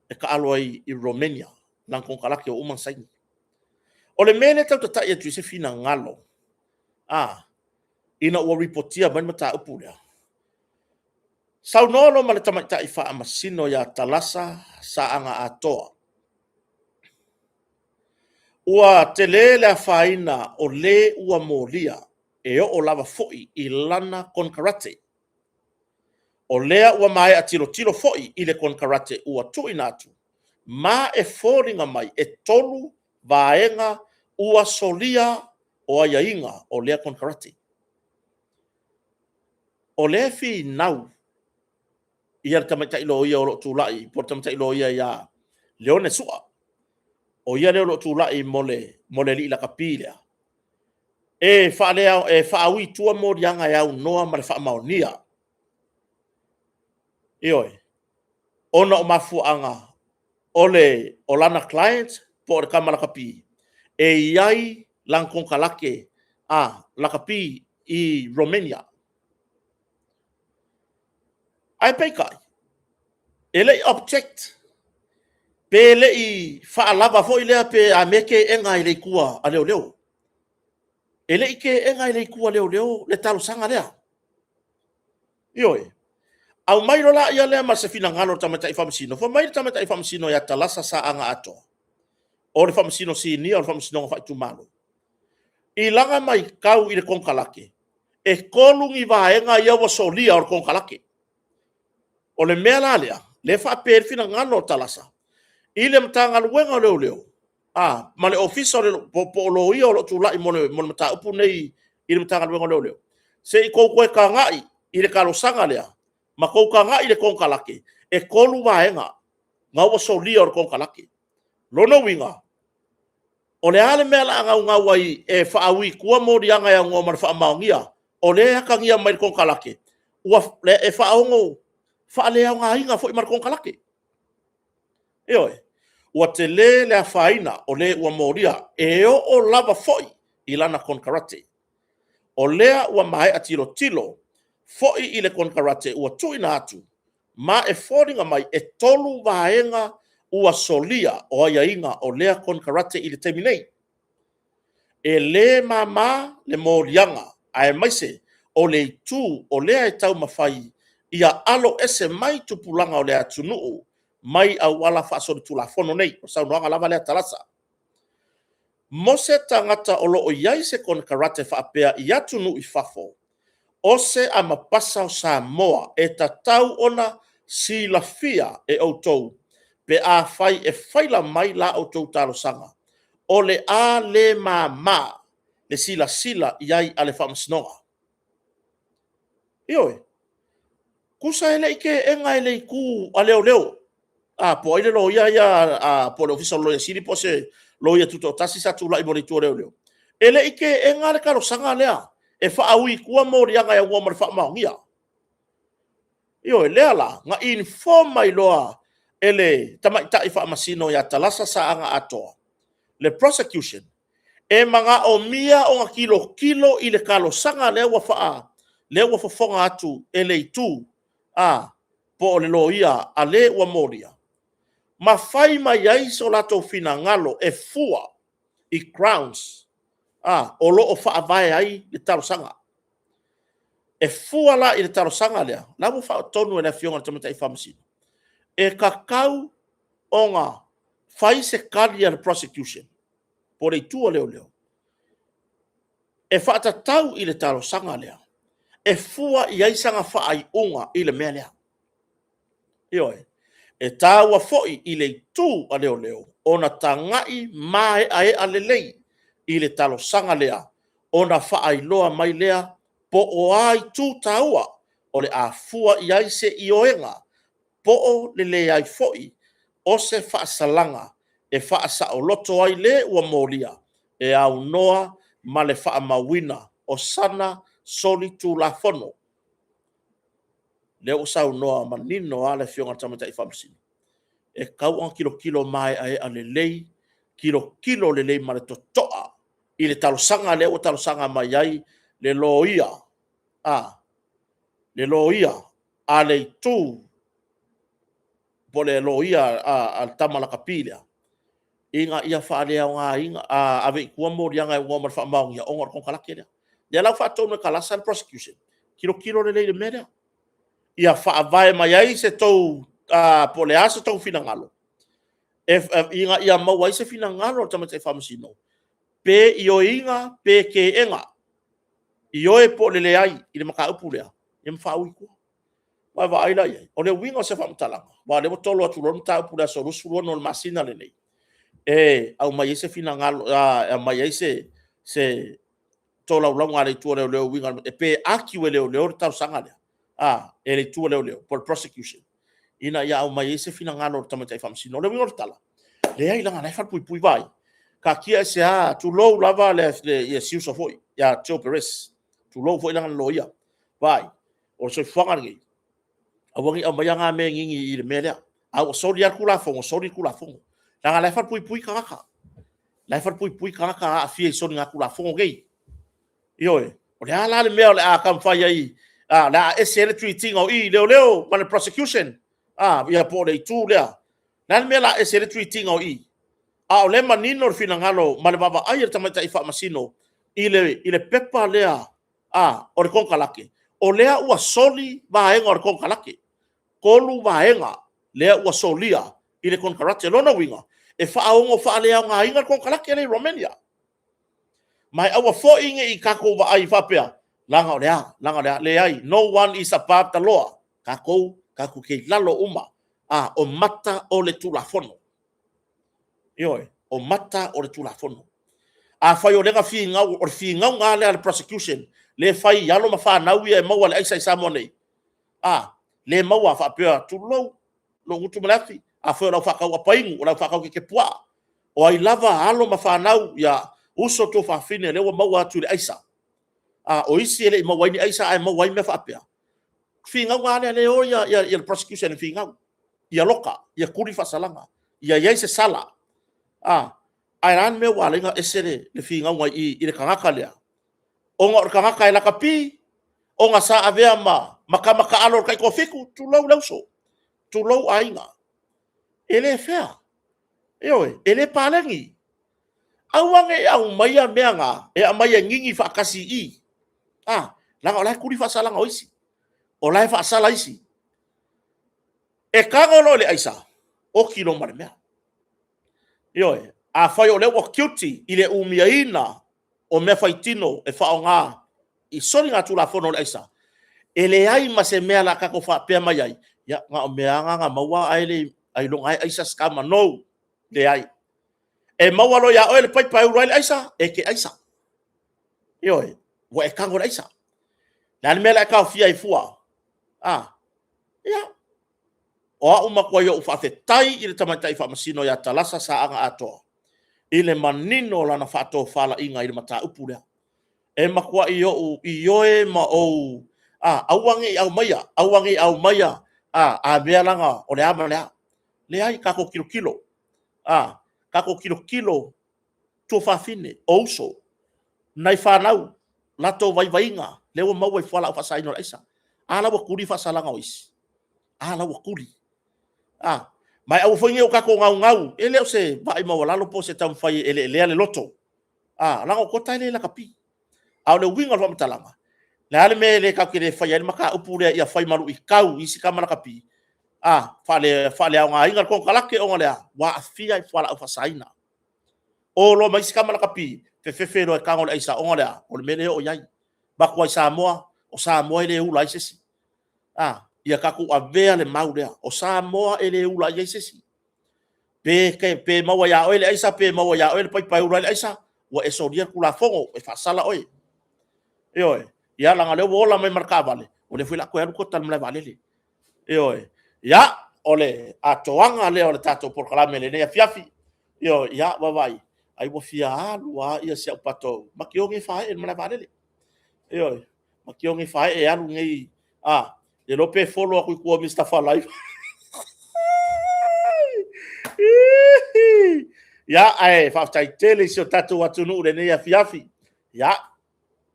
e ka alo ai i Romania nan kon kalake o uman sai o le mele tau ta ia tu se fina ngalo ina o reportia ban mata upu lea sau nolo ma le tamata i fa amasino ya talasa sa anga atoa ua tele le faina o le ua molia e o lava foi i lana kon karate o lea ua mai a tilo foi i le kon karate ua tu inatu ma e fōringa mai e tolu vaenga ua solia o ayainga o lea kon karate o le fi nau ia tamata ilo ia o lo tulai por tamata ilo ia ya leone sua o ia le lo tulai mole li la kapila e fa lea e fa awi tua mo yanga ya noa ma fa maonia oi ona o mafu anga ole olana client por kamala kapi e iai lang kong kalake la kapi i Romania ai pekai ele object pe le i fa lava fo ile pe a meke enga ile kua a leo ele ke enga ile kua leo le talo sanga lea ioi au mai rola ia le ma se fina ngalo tamaita ifamsino fo mai tamaita ifamsino ya talasa sa anga ato o le famsino si ni o le famsino fa tu malo i langa mai kau i le konkalake e kolungi vaenga ia wa solia o le konkalake o le mea lalea le fa per fina ngalo talasa i le mtanga luenga leo leo ma le ofisa le po lo ia o lo tula i mone mata upu nei i le mtanga luenga leo leo se i kou koe ka ngai i le kalosanga lea ma kou ka ngai i le konkalake e kolu vaenga ngau wa solia o le konkalake lono winga o le ale mea la ngau wai e whaawi kua mori anga ya ngō mara whaamaongia o le haka ngia mai konkalake ua le e whaongo whaalea ngā inga fo i mara konkalake eoe ua te le a whaina o le ua moria e o lava foi i lana konkarate o lea ua mai atilo tilo foi i le konkarate ua tuina atu ma e fōringa mai e tolu vaenga ua solia o aia inga o lea konkarate i le teminei. E le mama le morianga ai maise o le tu o lea e tau mawhai ia alo ese mai tupulanga o lea tunuu mai au wala whaasori tulafono nei o sau noanga lava lea talasa. Mose tangata o loo iai se konkarate whaapea i atunu i fafo o se a mapasa o Samoa e tatau ona si la fia e outou pe a fai e faila mai la outou talo sanga o le a le mama le sila sila iai ale whamasinoga. Ioi, kusa ele ike enga ele iku a leo leo. Po ele lo ia po le ofisa lo ia siri po se lo ia tuto tasi sa tula i mori tu leo leo. Ele ike enga le karo sanga lea e whaawi kua mori anga ya ua mara whaamaongia. Ioi, lea la, nga inform mai loa ele tamaita i whaamasino ya talasa sa anga atoa. Le prosecution e manga o mia o nga kilo i le kalo sanga le wa fonga atu ele tu po le loia a le wa moria ma fai mai ai so lato fina ngalo e fua i crowns o lo o fa vai ai le talo sanga e fua la i le talo sanga le la mo fa tonu e le fionga tamata i famsi e kakau o nga fai se kalia le prosecution por e tua leo leo. E whaata tau i le talo sanga lea. E fua i aisanga whaai unga i le mea lea. Ioe. E tāua foi i le tū a leo leo. Ona tangai mai ae a le lei i le talo sanga lea. Ona whaai loa mai lea po o ai tū tāua o le a fua i aise i oenga po o le le ai foi o se whaasalanga e whaasa o loto ai le ua molia e au noa ma le wha mawina o sana soli tu la fono. Le usau noa ma nino a le fionga tamata i whamsini. E kau an kilo mai a le lei, kilo le lei ma le totoa i le talosanga le o talosanga mai ai le loia. Le loia a le tu po le loia a tamala kapilia. Inga ia whaalea ngā inga ave kua mori anga e ua mara whaamaongia o ngor konkalake lea. Ia lau whaatau na kalasa prosecution. Kilo le leile mea lea. Ia whaavae mai ai se tau po le asa tau fina ngalo. Inga ia mau ai se fina ngalo o tamata i whamasino. Pe io inga, pe ke enga. Io e po le leai, i le maka upu lea. Ia mwhaaui kua. Wai wa aila iai. O le winga o se whamatalanga. Wa le mo tolo atu lor mta upu lea so rusu luono le masina le nei. Au mai ese fina ngalo mai ese se tola ulanga le tu leo winga e pe aki we leo tau sanga le ele tu leo por prosecution ina ya au mai ese fina ngalo tamata i famsino le winga tala le ai langa na fa pui vai ka kia se tu lo lava le yes so foi ya Joe Perez tu lo foi langa loia vai o se fanga ngi awangi au mai nga me ngi i le mele au sori kula fongo Langa lai far pui kaka. Lai far pui kaka a fie so nga kula fongo gei. Ioe. O le ala le mea le a kam fai ai. La SL treating o i leo ma le prosecution. Ia po le tu lea. Na le mea la SL treating o i. O le manino fina ngalo ma le baba ai tamata i fa masino. I le pepa lea. O le konkalake. O lea ua soli va enga o le konkalake. kolu vaenga le ua solia i le konkarate lona winga e whaaongo whaalea ngā inga konkarake le Romania mai aua fo inge i kako wa ai whapea langa o lea le ai no one is above the law kako ke lalo uma o mata o le tulafono ioi o mata o le tulafono a fai o lenga fi ngau ngā le prosecution le fai yalo ma whanau ia e maua le aisa i samo nei le maua whapea tulou lo ngutu malafi a fai o lau whakau a paingu o lau whakau ke pua o ai lava alo ma whanau ia uso to whawhine le wa maua atu le aisa o isi ele i maua ini aisa ai maua i me whapea fi ngau ngā le o ia prosecution fi ngau ia loka ia kuri whasalanga ia iai se sala ai ran me wa lenga esere le fi ngau ngai i le kangaka lea o ngā kangaka e laka pi o ngā sa avea makamaka alo kai ko fiku tulau lauso tulau ainga ele fea ele palengi awange au maya meanga e maya ngingi fakasi i langa olai kuri fasalanga oisi olai fasala isi e kangolo le aisa o kilo marmea a fai o le wa guilty i le umiaina o me faitino e whaonga i sori ngā tulafono le aisa e le ai ma se mea la kako whapea mai ai ia ngā o meanga ngā maua ai longa ai aisa skama no le ai e maua lo ya oe le pai pai le aisa e ke aisa wa e kango le aisa na le mea la kao fia i fua ia o a uma kwa yo whawhetai i le tamatai whamasino ya talasa sa anga atoa i le manino lana whato whala inga i le mata upu lea e makua i oe ma ou auange i au maya a mea langa o le ama le ai kako kilo kako kilo tua whawhine o uso nai whanau lato vaivainga lewa maua i whala o whasaino le aisa alawa kuri whasalanga o isi alawa kuri mai au whainge o kako ngau e leo se vai maua lalo po se tam whai ele le loto lango kota ele la kapi au le winga lo matalanga le ale me le kako le whai ele maka upu le ia whai maru i kau isi kamana kapi fale au ngā inga kong kalake o ngalea wa afia i whala au whasaina o lo mai isi kamana kapi fefe lo e kango le aisa o ngalea o le mene o iai bakua i Samoa o Samoa ele ula i sesi ia kaku avea le maulea o Samoa ele ula i sesi pe maua ya oe le aisa pe maua ya oe le pai ula le aisa wa e soria kula fongo e fasala oe ia langa le wola mai marka vale o le fila ko ya ko tal mla vale le ia ole atoanga le ole tato por kalame le ne fiafi ia vai ai wo fia alua ia se pato makiongi fa e mla vale le makiongi fa e alu ngai e lope follow ku ku Mr. Falai ia ai fa tai tele se tato watu no le ne fiafi ia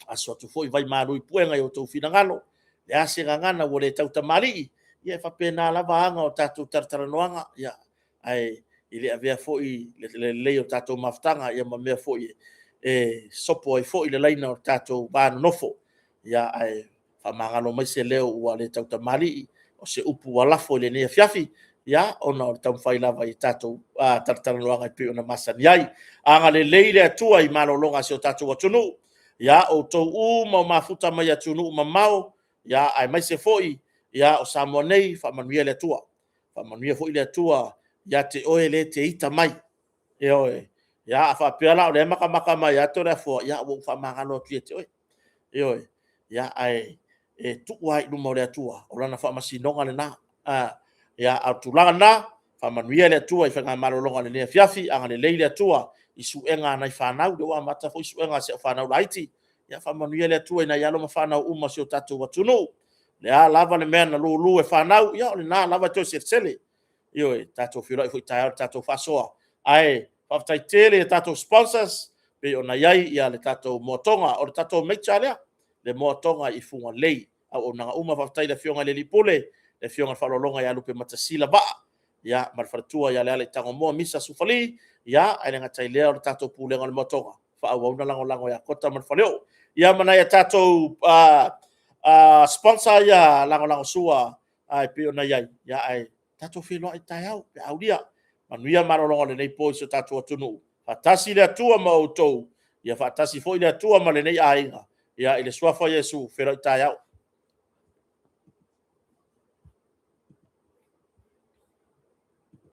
aso tu foi vai malu i puenga yo tu finangalo le ase ngana wo le tau tamari ia fa pena la vanga o tato tartaranoanga ia ai ile avea foi le o tato maftanga ia ma mea foi sopo ai foi le laina o tato ba nofo ia ai fa mangalo mai se leo ua le tau tamari o se upu wala fo le ne fiafi ia ona o tau fai lava i tato tartaranoanga pe ona masani ai anga le leile atua i malolonga se o tato watunu ia o tou ma mafuta mai atunu ma mau ia ai mai se foi ia o Samonei fa manuia le tua fa manuia foi le tua ia te oe le te ita mai ia fa pela o le maka mai ato le fo ia o fa mangalo te oe ia ai tu wai lu mo le tua o lana fa masinonga le na ia a tulanga na fa manuia le tua i fa malolonga le fiafi anga le leile tua i suenga na i whanau de wa mata foi suenga se whanau laiti ia fa manuia le tua ina yalo ma whanau uma se o tatu watunu le lava le mena lu e whanau ia o le na lava to sele tatu filo i foi tatu fasoa ai fa tele tatu sponsors pe ona yai ia le tatu motonga o le tatu mechale le motonga i funga lei au ona uma fa tai le fionga le lipule le fionga falolonga ia lupe matasila ba ia marfatua ia le tango mo misa sufali ia ai nga tai le o tatu pulenga le motonga fa au ona lango ia kota marfaleo ia mana ia tatu sponsor ia lango sua ai pe ona ia ia ai tato fe lo ai tai au pe au dia manuia marolongo le nei po so tato atunu fatasi le atua ma o tou ia fatasi foi le atua ma le nei ainga ia ile suafa Yesu fe lo tai au